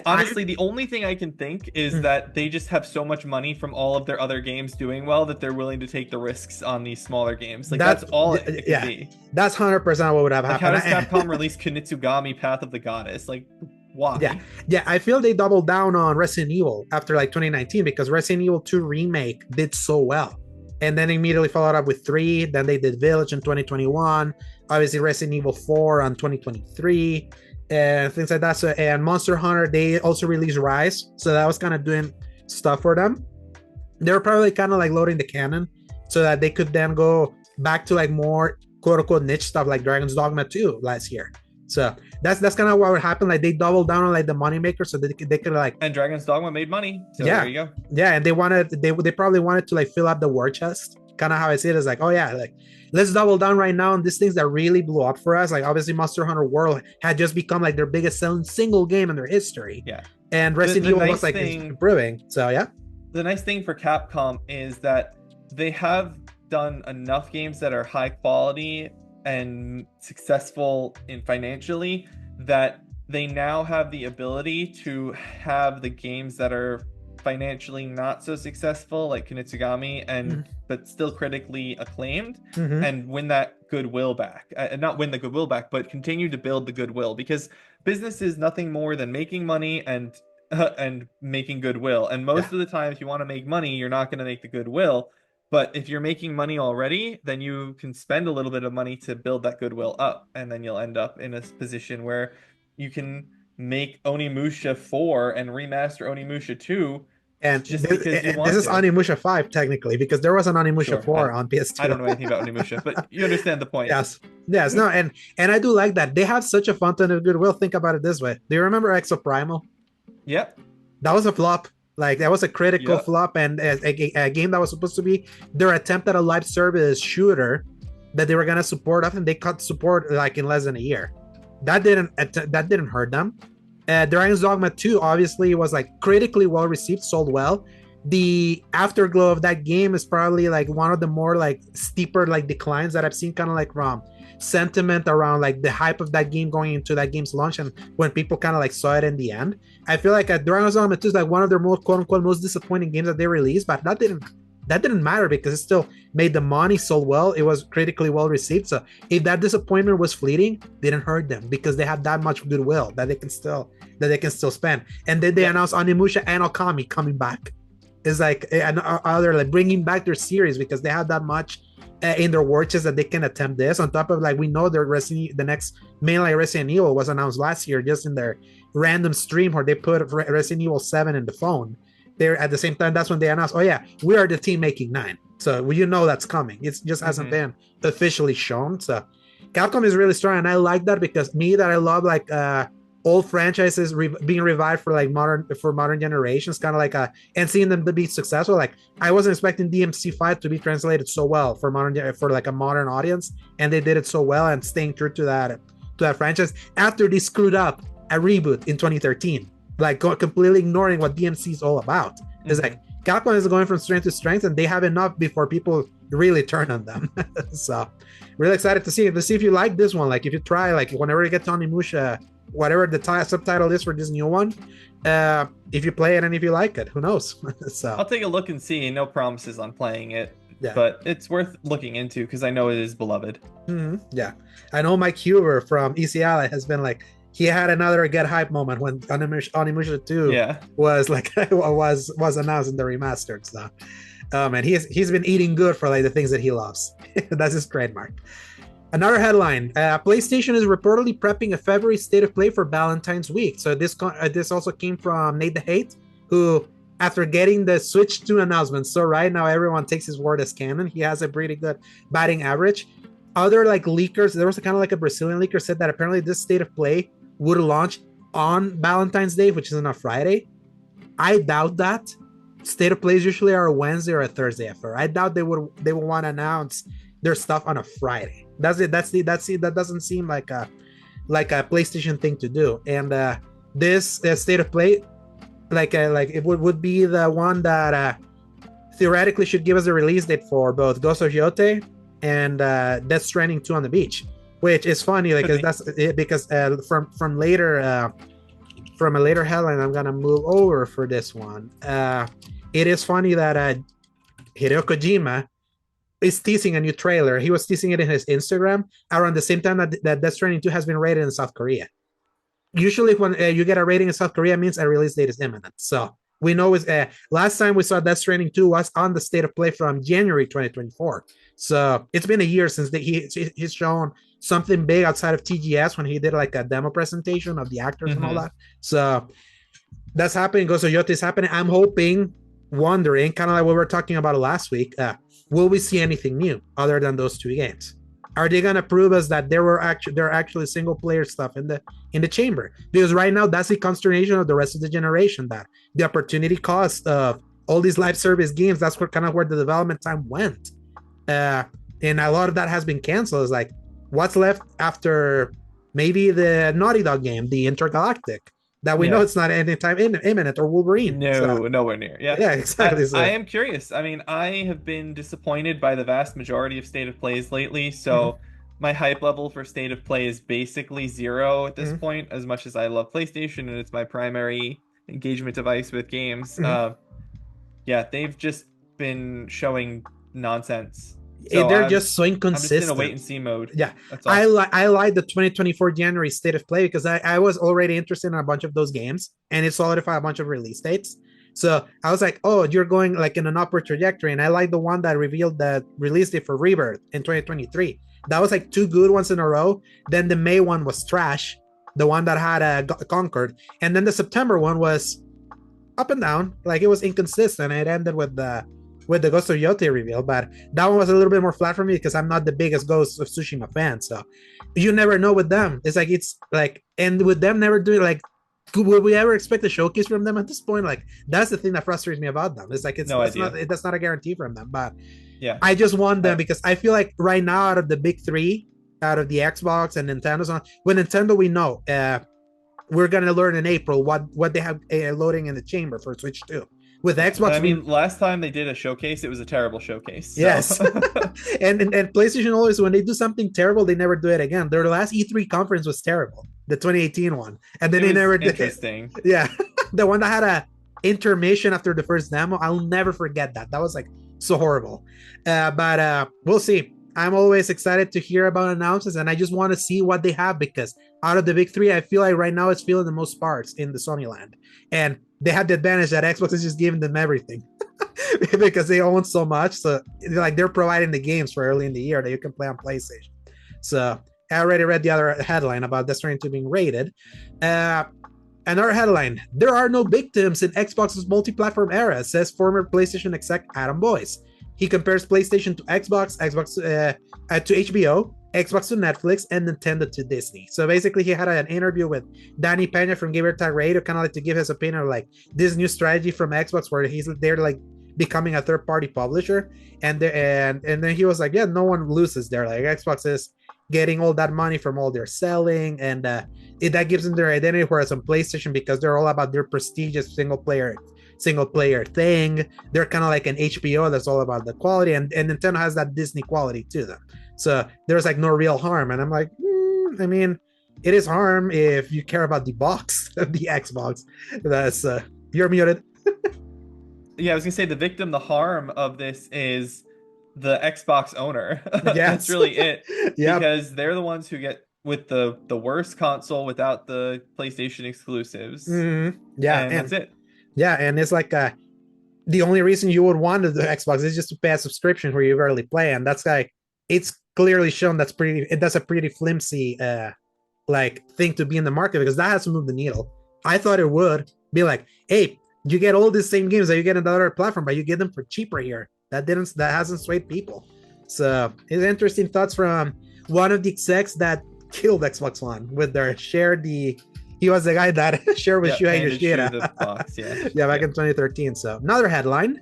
B: honestly the only thing I can think is that they just have so much money from all of their other games doing well that they're willing to take the risks on these smaller games. Like that's all it could be. That's
A: 100% what would have happened.
B: How does Capcom release Kunitsugami Path of the Goddess? Like why?
A: Yeah, I feel they doubled down on Resident Evil after like 2019 because Resident Evil 2 remake did so well, and then immediately followed up with 3. Then they did Village in 2021, obviously Resident Evil 4 on 2023 and things like that. So, and Monster Hunter, they also released Rise, so that was kind of doing stuff for them. They were probably kind of like loading the cannon so that they could then go back to like more quote unquote niche stuff like Dragon's Dogma 2 last year. So that's kind of what would happen. Like they doubled down on like the moneymaker so they could like,
B: And Dragon's Dogma made money. So
A: yeah,
B: there you go.
A: Yeah, and they probably wanted to like fill up the war chest. Kind of how I see it is like, oh yeah, like let's double down right now on these things that really blew up for us. Like obviously Monster Hunter World had just become like their biggest selling single game in their history.
B: Yeah.
A: And Resident Evil was like improving. So yeah.
B: The nice thing for Capcom is that they have done enough games that are high quality and successful in financially that they now have the ability to have the games that are financially not so successful like Kunitsugami and but still critically acclaimed and win that goodwill back. Not win the goodwill back, but continue to build the goodwill, because business is nothing more than making money and making goodwill. And most of the time, if you want to make money, you're not going to make the goodwill. But if you're making money already, then you can spend a little bit of money to build that goodwill up, and then you'll end up in a position where you can make Onimusha 4 and remaster Onimusha 2
A: and
B: just because you want
A: this is
B: to.
A: Onimusha 5 technically, because there was an Onimusha 4 on PS2.
B: I don't know anything about Onimusha, but you understand the point.
A: Yes, no, and I do like that they have such a fun ton of goodwill. Think about it this way: do you remember Exoprimal?
B: Yep.
A: That was a flop. Like that was a critical flop, and a game that was supposed to be their attempt at a live service shooter that they were gonna support. I think they cut support like in less than a year. That didn't hurt them. Dragon's Dogma 2 obviously was like critically well received, sold well. The afterglow of that game is probably like one of the more like steeper like declines that I've seen, kind of like from sentiment around like the hype of that game going into that game's launch, and when people kind of like saw it in the end. I feel like Dragon's Dogma 2 is like one of their most quote unquote most disappointing games that they released, but that didn't matter because it still made the money, sold well, it was critically well received. So if that disappointment was fleeting, didn't hurt them because they had that much goodwill that they can still spend. And then they announced Onimusha and Okami coming back. It's like they're like bringing back their series because they have that much in their war chest that they can attempt this. On top of like, we know the next mainline Resident Evil was announced last year just in their random stream where they put Resident Evil 7 in the phone. They're at the same time, that's when they announced, oh yeah, we are the team making 9. So you know that's coming. It just hasn't been officially shown. So Capcom is really strong, and I like that because I love like old franchises being revived for like modern generations, kind of like and seeing them to be successful. Like I wasn't expecting DMC5 to be translated so well for like a modern audience, and they did it so well and staying true to that franchise after they screwed up a reboot in 2013. Like completely ignoring what DMC is all about. It's like Capcom is going from strength to strength, and they have enough before people really turn on them. So really excited to see it. Let's see if you like this one. Like if you try, like whenever you get to Onimusha, whatever the subtitle is for this new one, if you play it and if you like it, who knows? So
B: I'll take a look and see. No promises on playing it, but it's worth looking into because I know it is beloved.
A: Yeah, I know Mike Huber from ECL has been like, he had another get hype moment when Onimusha 2 was like was announced in the remastered stuff. And he's been eating good for like the things that he loves. That's his trademark. Another headline: PlayStation is reportedly prepping a February state of play for Valentine's Week. So this also came from Nate the Hate, who, after getting the Switch 2 announcement, so right now everyone takes his word as canon. He has a pretty good batting average. Other like leakers, there was kind of like a Brazilian leaker said that apparently this state of play would launch on Valentine's Day, which is on a Friday. I doubt that. State of plays usually are a Wednesday or a Thursday after. I doubt they would want to announce their stuff on a Friday. That doesn't seem like a PlayStation thing to do. And this state of play, like it would be the one that theoretically should give us a release date for both Ghost of Yote and Death Stranding 2 on the beach. Which is funny, like because from a later headline, I'm gonna move over for this one. It is funny that Hideo Kojima is teasing a new trailer. He was teasing it in his Instagram around the same time that Death Stranding 2 has been rated in South Korea. Usually, when you get a rating in South Korea, it means a release date is imminent. So we know last time we saw Death Stranding 2 was on the state of play from January 2024. So it's been a year since he's shown something big outside of TGS when he did like a demo presentation of the actors and all that. So That's happening. Ghost of Yota is happening. I'm hoping, wondering, kind of like what we were talking about last week. Will we see anything new other than those two games? Are they gonna prove us that there are actually single player stuff in the chamber? Because right now that's the consternation of the rest of the generation, that the opportunity cost of all these live service games, that's where kind of where the development time went. Uh, and a lot of that has been canceled. It's like, what's left after maybe the Naughty Dog game, the Intergalactic, that we know
B: Yeah.
A: it's not anytime imminent, or Wolverine. So
B: No, nowhere near. Yeah.
A: yeah, exactly.
B: I
A: So
B: am curious. I mean, I have been disappointed by the vast majority of state of plays lately,
A: mhm,
B: so my hype level for state of play is basically zero at this
A: mhm,
B: point, as much as I love PlayStation and it's my primary engagement device with games.
A: mhm.
B: Yeah, they've just been showing nonsense. So
A: They're just so
B: I'm just in a wait
A: inconsistent.
B: and see mode.
A: Yeah,
B: That's all.
A: I like the 2024 January state of play because I was already interested in a bunch of those games, and it solidified a bunch of release dates. So I was like, oh, you're going like in an upward trajectory, and I like the one that revealed the release date for Rebirth in 2023. That was like two good ones in a row. Then the May one was trash, the one that had Concord, and then the September one was up and down. Like it was inconsistent. It ended with the Ghost of Yote reveal, but that one was a little bit more flat for me because I'm not the biggest Ghost of Tsushima fan. So you never know with them. It's like, and with them never doing like, would we ever expect a showcase from them at this point? Like that's the thing that frustrates me about them. It's like
B: No idea.
A: that's not a guarantee from them. But
B: Yeah.
A: I just want them
B: I,
A: because I feel like right now out of the big three, out of the Xbox and Nintendo's on, with Nintendo we know we're gonna learn in April what they have loading in the chamber for Switch 2. With Xbox,
B: I mean, last time they did a showcase, it was a terrible showcase. So.
A: yes, and PlayStation always, when they do something terrible, they never do it again. Their last E3 conference was terrible, the 2018 one, and then
B: It
A: they
B: was
A: never did it.
B: interesting.
A: Yeah, the one that had a intermission after the first demo, I'll never forget that. That was like so horrible. But we'll see. I'm always excited to hear about announcements, and I just want to see what they have because out of the big three, I feel like right now it's feeling the most sparks in the Sony land, and they have the advantage that Xbox is just giving them everything because they own so much. So like they're providing the games for early in the year that you can play on PlayStation. So I already read the other headline about Death Stranding 2 being rated. Another headline: there are no victims in Xbox's multi-platform era, says former PlayStation exec Adam Boyce. He compares PlayStation to Xbox, Xbox to HBO, Xbox to Netflix, and Nintendo to Disney. So basically, he had an interview with Danny Pena from Gamer Tag Radio, kind of like to give his opinion of like this new strategy from Xbox, where they're like becoming a third-party publisher, and then he was like, yeah, no one loses there. Like Xbox is getting all that money from all their selling, and that gives them their identity. Whereas on PlayStation, because they're all about their prestigious single player thing, they're kind of like an HBO that's all about the quality, and Nintendo has that Disney quality to them. So there's like no real harm, and I'm like, I mean, it is harm if you care about the box of the Xbox. That's you're muted.
B: Yeah, I was gonna say the victim, the harm of this is the Xbox owner.
A: Yes.
B: That's really it.
A: Yeah,
B: Because they're the ones who get with the worst console without the PlayStation exclusives.
A: yeah,
B: And that's it.
A: Yeah, and it's like the only reason you would want the Xbox is just to pay a subscription where you rarely play, and that's like it's clearly shown that's a pretty flimsy like thing to be in the market because that has to move the needle. I thought it would be like, hey, you get all the same games that you get on the other platform, but you get them for cheaper here. That hasn't swayed people. So it's interesting thoughts from one of the execs that killed Xbox One with their he was the guy that shared with Shuhei Yoshida. Yeah, back in 2013. So another headline.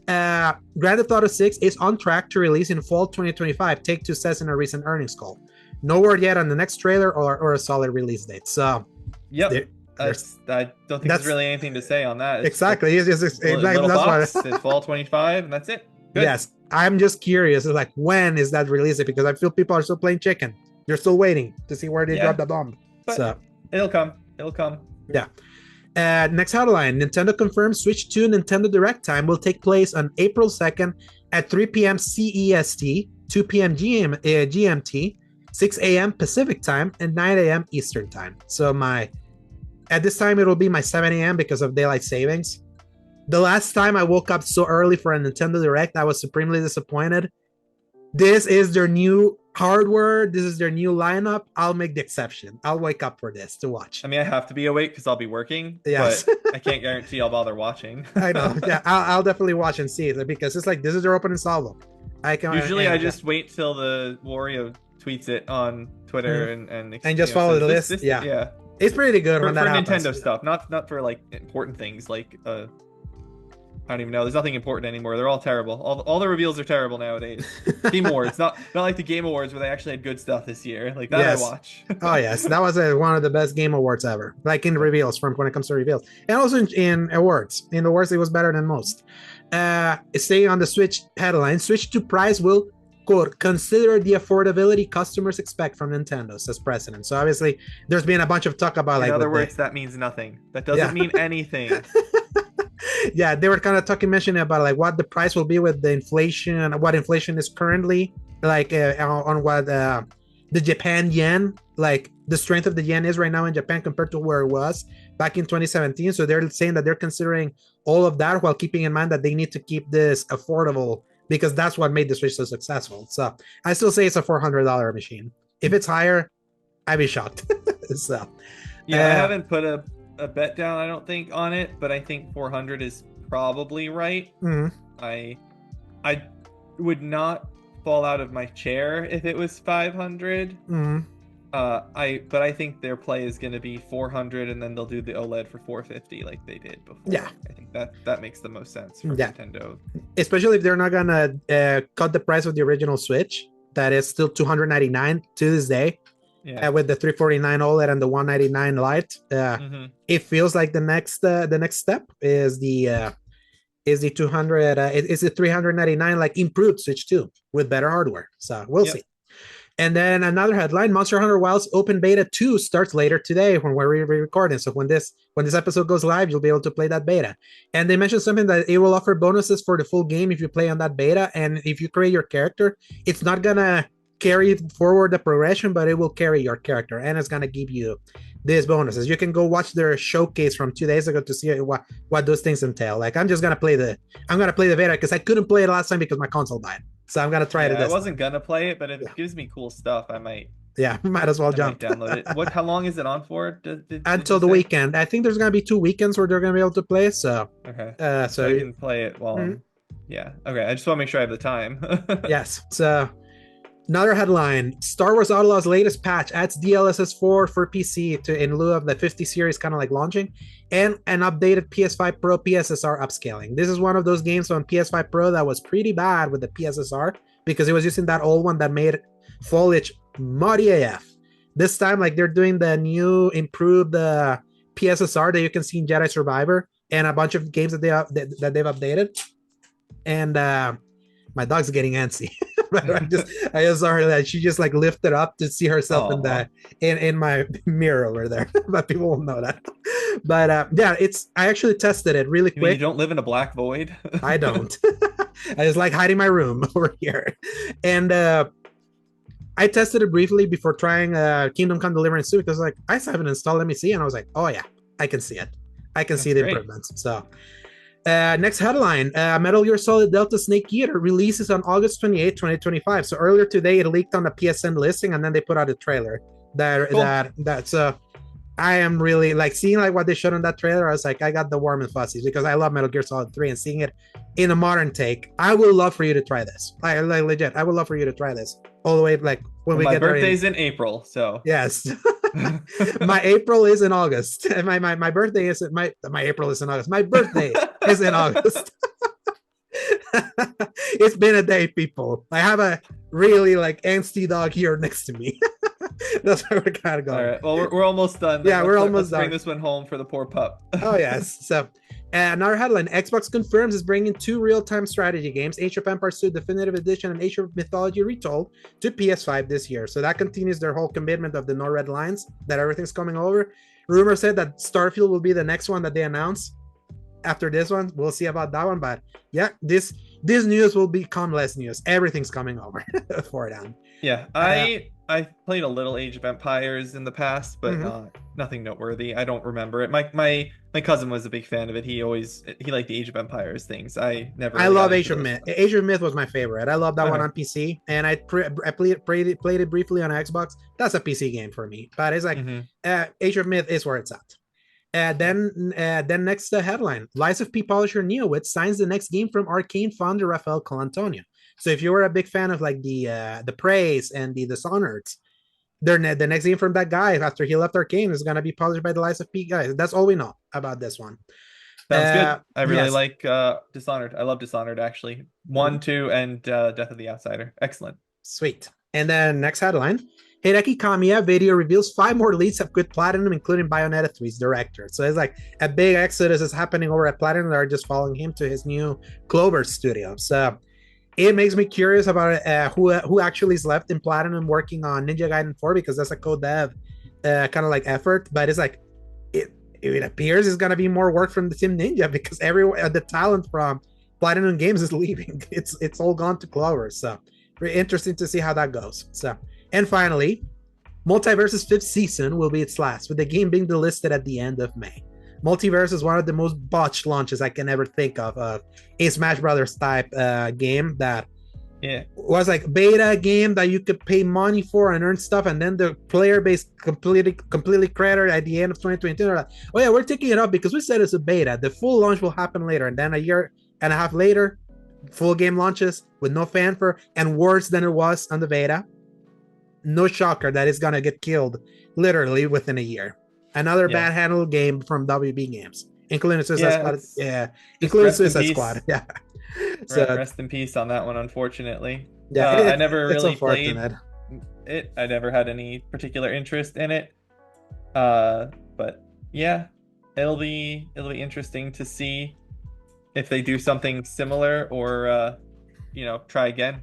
A: Grand Theft Auto 6 is on track to release in fall 2025. Take-Two says in a recent earnings call. No word yet on the next trailer or a solid release date. So
B: yep. I don't think there's really anything to say on that.
A: Exactly. It's
B: little box, it's fall 25, and that's it. Good.
A: Yes. I'm just curious. It's like, when is that released? Because I feel people are still playing chicken. They're still waiting to see where they drop the bomb.
B: But
A: so
B: it'll come. It'll come.
A: Yeah. Next headline: Nintendo confirms Switch 2 Nintendo Direct time will take place on April 2nd at 3 p.m. CEST, 2 p.m. GMT, 6 a.m. Pacific time, and 9 a.m. Eastern time. So at this time it'll be my 7 a.m. because of daylight savings. The last time I woke up so early for a Nintendo Direct, I was supremely disappointed. This is their new hardware. This is their new lineup. I'll make the exception. I'll wake up for this to watch.
B: I mean, I have to be awake because I'll be working.
A: Yes.
B: But I can't guarantee I'll bother watching.
A: I know. Yeah, I'll definitely watch and see it because it's like this is their opening salvo.
B: Usually I just wait till the Wario tweets it on Twitter and
A: just follow the list. Yeah. It's pretty good
B: for,
A: when that happens.
B: Nintendo stuff, not for like important things like I don't even know. There's nothing important anymore. They're all terrible. All the reveals are terrible nowadays. Game Awards, not like the Game Awards where they actually had good stuff this year. Like that, yes. I watch.
A: Oh yes, that was one of the best Game Awards ever. Like in reveals, from when it comes to reveals, and also in awards. In awards, it was better than most. Staying on the Switch headline, Switch 2 price will quote consider the affordability customers expect from Nintendo, says president. So obviously, there's been a bunch of talk about
B: in other words, that means nothing. That doesn't mean anything.
A: Yeah, they were kind of mentioning about like what the price will be with the inflation, what inflation is currently like on what the Japan yen, like the strength of the yen is right now in Japan compared to where it was back in 2017. So they're saying that they're considering all of that while keeping in mind that they need to keep this affordable because that's what made the Switch so successful. So I still say it's a $400 machine. If it's higher, I'd be shocked. So
B: yeah, I haven't put a bet down, I don't think, on it, but I think 400 is probably right.
A: Mm-hmm.
B: I would not fall out of my chair if it was 500.
A: Mm-hmm.
B: But I think their play is going to be 400, and then they'll do the OLED for 450 like they did before.
A: Yeah,
B: I think that makes the most sense for Nintendo,
A: especially if they're not gonna cut the price of the original Switch. That is still $299 to this day.
B: Yeah.
A: With the 349 OLED and the 199 Lite, it feels like the next step is the 200. It's the 399 like improved Switch 2 with better hardware. So we'll see. And then another headline: Monster Hunter Wilds Open Beta 2 starts later today when we're recording. So when this episode goes live, you'll be able to play that beta. And they mentioned something that it will offer bonuses for the full game if you play on that beta. And if you create your character, it's not gonna carry forward the progression, but it will carry your character and it's gonna give you these bonuses. You can go watch their showcase from 2 days ago to see what those things entail. Like I'm gonna play the beta because I couldn't play it last time because my console died. So I'm gonna try it.
B: I wasn't gonna play it, but if it gives me cool stuff, I might.
A: Yeah, might as well jump.
B: Download it. How long is it on for?
A: Until the weekend. I think there's gonna be 2 weekends where they're gonna be able to play. So
B: okay. So you can play it while. Yeah. Okay. I just want to make sure I have the time.
A: Yes. So. Another headline: Star Wars Outlaws latest patch adds DLSS 4 for PC in lieu of the 50 series kind of like launching, and an updated PS5 Pro PSSR upscaling. This is one of those games on PS5 Pro that was pretty bad with the PSSR because it was using that old one that made foliage muddy AF. This time, like they're doing the new improved PSSR that you can see in Jedi Survivor and a bunch of games that they've updated. And my dog's getting antsy. I just saw her that she just like lifted up to see herself in my mirror over there. But people won't know that. But I actually tested it really quick.
B: You don't live in a black void?
A: I don't. I just like hiding my room over here. And I tested it briefly before trying Kingdom Come Deliverance 2 because like I still haven't installed. Let me see. And I was like, oh yeah, I can see it. I can see the improvements. So next headline: Metal Gear Solid Delta Snake Eater releases on August 28, 2025. So earlier today, it leaked on the PSN listing, and then they put out a trailer. That's I am really like seeing like what they showed on that trailer. I was like, I got the warm and fuzzies because I love Metal Gear Solid 3, and seeing it in a modern take, I would love for you to try this. Like legit, I would love for you to try this all the way like when we get there.
B: My birthday's in April, so
A: yes. My April is in August. My birthday is my April is in August. My birthday is in August. It's been a day, people. I have a really like angsty dog here next to me. That's where we're kind of going.
B: All right. Well, we're almost done.
A: Yeah, we're almost done.
B: Bring this one home for the poor pup.
A: Oh yes. So another headline: Xbox confirms is bringing 2 real-time strategy games, Age of Empires 2 Definitive Edition and Age of Mythology Retold, to PS5 this year. So that continues their whole commitment of the no red lines, that everything's coming over. Rumor said that Starfield will be the next one that they announce after this one. We'll see about that one. But yeah, this this news will become less news. Everything's coming over for them.
B: Yeah, I played a little Age of Empires in the past, but
A: Mhm.
B: not nothing noteworthy. I don't remember it. My cousin was a big fan of it. He liked the Age of Empires things. I never
A: I
B: really got
A: love
B: into
A: Age of
B: those
A: Myth.
B: ones.
A: Age of Myth was my favorite. I love that one
B: Okay.
A: on PC, and I played it briefly on Xbox. That's a PC game for me, but it's like
B: Hmm.
A: Age of Myth is where it's at.
B: Yeah.
A: Then next headline: Lies of P publisher Neowit signs the next game from Arcane founder Rafael Colantonio. So if you were a big fan of like the Praise and the Dishonored, the next game from that guy after he left Arcane is gonna be published by the Lies of P guys. That's all we know about this one.
B: Sounds good. I really
A: Yes.
B: like Dishonored. I love Dishonored actually.
A: Mhm.
B: 1, 2, and Death of the Outsider. Excellent.
A: Sweet. And then next headline. Hideki Kamiya video reveals 5 more leads have quit Platinum, including Bayonetta 3's director. So it's like a big exodus is happening over at Platinum. They're just following him to his new Clover studio. So it makes me curious about who actually is left in Platinum working on Ninja Gaiden 4 because that's a co-dev kind of like effort. But it's like it appears it's gonna be more work from the Team Ninja because the talent from Platinum Games is leaving. It's all gone to Clover. So very interesting to see how that goes. So and finally, Multiverse's 5th season will be its last, with the game being delisted at the end of May. Multiverse is one of the most botched launches I can ever think of a Smash Brothers type game that
B: Yeah.
A: was like beta game that you could pay money for and earn stuff, and then the player base completely cratered at the end of 2022. They're like, oh yeah, we're taking it up because we said it's a beta. The full launch will happen later, and then a year and a half later, full game launches with no fanfare and worse than it was on the beta. No shocker that it's gonna get killed literally within a year. Another
B: Yeah.
A: bad handled game from WB Games, including Suicide
B: Yeah,
A: Squad.
B: it's
A: Yeah,
B: just
A: including
B: rest in
A: Suicide
B: peace.
A: Squad. Yeah. So
B: Rest in peace on that one, unfortunately.
A: yeah,
B: I never
A: it's
B: really played
A: unfortunate.
B: it. I never had any particular interest in it. But yeah, it'll be interesting to see if they do something similar or try again.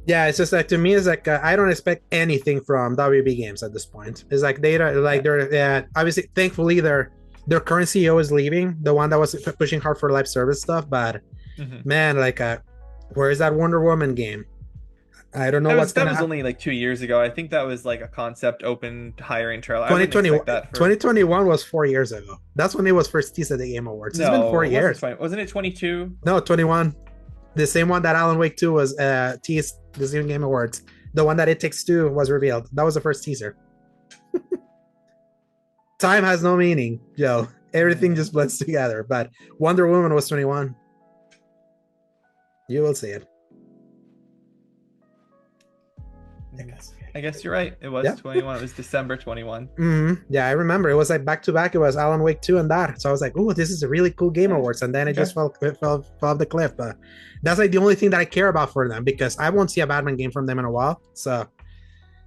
A: Yeah, it's just like to me, it's like I don't expect anything from WB Games at this point. It's like they don't like
B: Yeah.
A: they're obviously thankfully their current CEO is leaving, the one that was pushing hard for live service stuff. But
B: Hmm.
A: man, like where is that Wonder Woman game? I don't know
B: That
A: what's
B: was that
A: gonna
B: was
A: happen.
B: only like 2 years ago. I think that was like a concept open hiring trial. I wouldn't
A: 2020,
B: expect that for
A: 2021 was 4 years ago. That's when it was first teased at the Game Awards. It's been four
B: no, it wasn't
A: years.
B: 20. Wasn't it 22?
A: No, 21. The same one that Alan Wake 2 was teased the same Game Awards. The one that It Takes Two was revealed. That was the first teaser. Time has no meaning, Joe. Everything just blends together. But Wonder Woman was 21. You will see it.
B: I guess you're right. It was
A: Yeah.
B: 21. It was December 21.
A: Yeah, I remember. It was like back to back. It was Alan Wake 2 and that. So I was like, oh, this is a really cool Game
B: Yeah.
A: Awards. And then it
B: Okay.
A: just fell off the cliff. But that's like the only thing that I care about for them because I won't see a Batman game from them in a while. So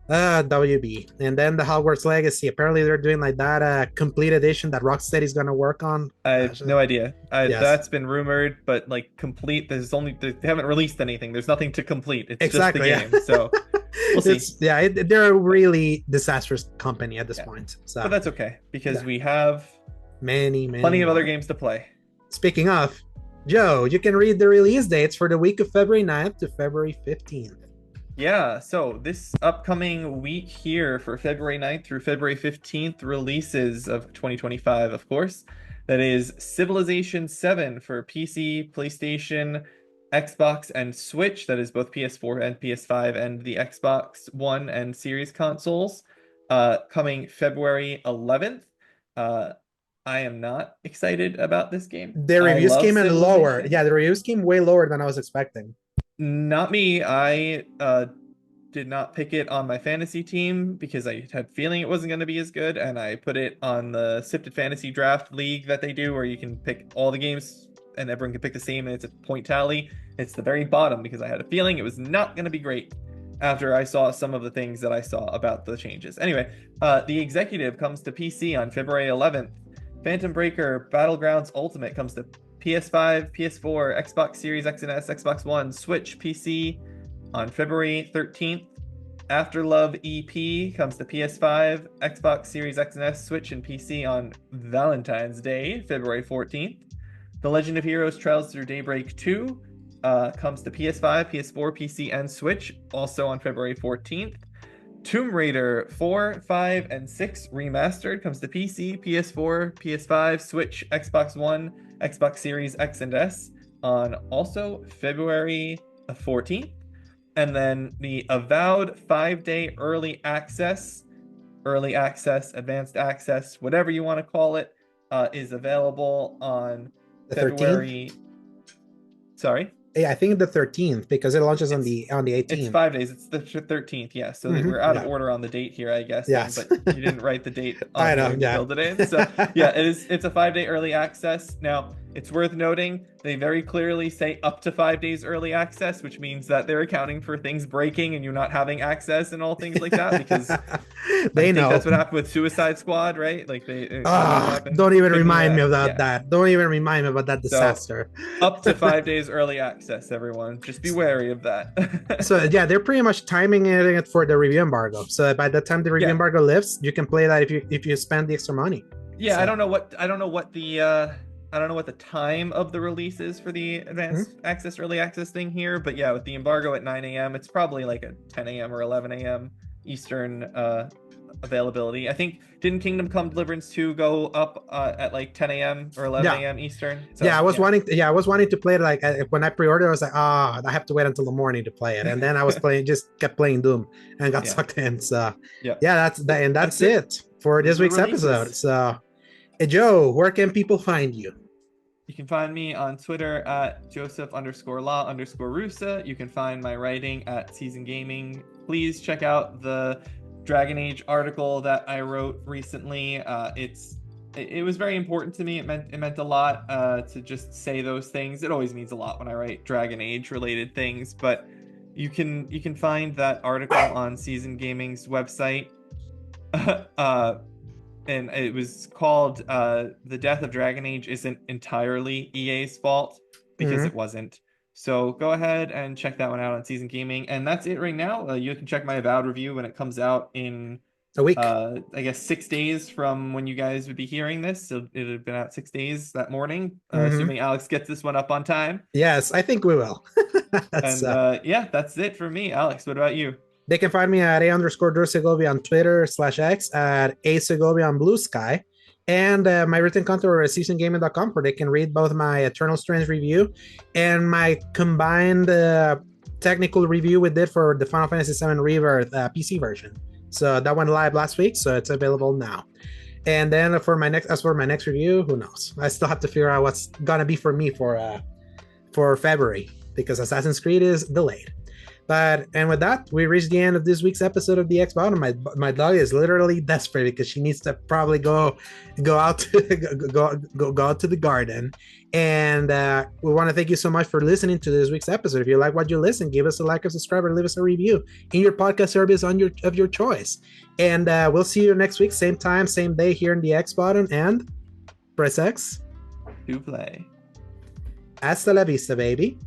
A: WB. And then the Hogwarts Legacy. Apparently they're doing like that complete edition that Rocksteady's gonna work on.
B: I have no idea.
A: Yes.
B: That's been rumored, but like complete. They haven't released anything. There's nothing to complete. It's
A: Exactly.
B: just the game. So we'll see.
A: They're a really disastrous company at this point. So
B: But that's okay because
A: Yeah.
B: we have
A: many
B: plenty of other
A: more.
B: games to play.
A: Speaking of, Joe, you can read the release dates for the week of February 9th to February 15th.
B: Yeah, so this upcoming week here for February 9th through February 15th releases of 2025, of course. That is Civilization 7 for PC, PlayStation, Xbox, and Switch. That is both PS4 and PS5 and the Xbox One and Series consoles. Coming February 11th. I am not excited about this game.
A: The
B: I
A: reviews
B: love
A: came in lower.
B: Civilization.
A: Yeah, the reviews came way lower than I was expecting.
B: Not me. I did not pick it on my fantasy team because I had a feeling it wasn't going to be as good, and I put it on the Sifted Fantasy Draft League that they do, where you can pick all the games and everyone can pick the same, and it's a point tally. It's the very bottom because I had a feeling it was not going to be great after I saw some of the things that I saw about the changes. Anyway, The Executive comes to PC on February 11th. Phantom Breaker Battlegrounds Ultimate comes to PS5, PS4, Xbox Series X and S, Xbox One, Switch, PC on February 13th. Afterlove EP comes to PS5, Xbox Series X and S, Switch, and PC on Valentine's Day, February 14th. The Legend of Heroes Trails Through Daybreak 2 comes to PS5, PS4, PC, and Switch, also on February 14th. Tomb Raider 4, 5, and 6 Remastered comes to PC, PS4, PS5, Switch, Xbox One, Xbox Series X and S on also February 14th. And then the Avowed 5-day early access, advanced access, whatever you want to call it, is available on
A: The
B: February.
A: 13th?
B: Sorry?
A: Yeah, I think the 13th, because it launches on the 18th.
B: It's 5 days. It's the 13th, yeah. So we're out of order on the date here, I guess.
A: Yes.
B: But you didn't write the date on
A: I know,
B: here to build it in. So yeah, it's a 5-day early access. Now, it's worth noting they very clearly say up to 5 days early access, which means that they're accounting for things breaking and you not having access and all things like that, because
A: they know
B: that's what happened with Suicide Squad, right? Like
A: don't even remind me about that. Don't even remind me about that disaster.
B: So, up to 5 days early access, everyone. Just be wary of that.
A: So yeah, they're pretty much timing it for the review embargo. So by the time the review embargo lifts, you can play that if you spend the extra money.
B: Yeah, so. I don't know what the time of the release is for the advanced access, early access thing here, but yeah, with the embargo at 9 a.m., it's probably like a 10 a.m. or 11 a.m. Eastern availability. I think didn't Kingdom Come Deliverance 2 go up at like 10 a.m. or 11 a.m. Eastern? So,
A: I was wanting to play it. Like when I pre-ordered, I was like, I have to wait until the morning to play it, and then I was kept playing Doom and got sucked in. So that's it for this week's episode. So hey, Joe, where can people find you?
B: You can find me on Twitter at Joseph_Law_Rusa. You can find my writing at Season Gaming. Please check out the Dragon Age article that I wrote recently. It was very important to me. It meant a lot to just say those things. It always means a lot when I write Dragon Age related things, but you can find that article on Season Gaming's website. And it was called The Death of Dragon Age Isn't Entirely EA's Fault, because it wasn't. So go ahead and check that one out on Season Gaming. And that's it right now. You can check my Avowed review when it comes out in
A: a week.
B: I guess 6 days from when you guys would be hearing this. So it would have been out 6 days that morning, assuming Alex gets this one up on time.
A: Yes, I think we will.
B: And yeah, that's it for me. Alex, what about you?
A: They can find me at A_Drew on Twitter /X, at A on Blue Sky, and my written content over at seasongaming.com, where they can read both my Eternal Strings review and my combined technical review we did for the Final Fantasy VII Rebirth PC version. So that went live last week, so it's available now. And then for my next review, who knows? I still have to figure out what's gonna be for me for February, because Assassin's Creed is delayed. And with that, we reached the end of this week's episode of the X Bottom. My dog is literally desperate because she needs to probably go out to the garden. And we want to thank you so much for listening to this week's episode. If you like what you listen, give us a like, a subscribe, or leave us a review in your podcast service of your choice. And we'll see you next week, same time, same day here in the X Bottom. And press X
B: to play.
A: Hasta la vista, baby.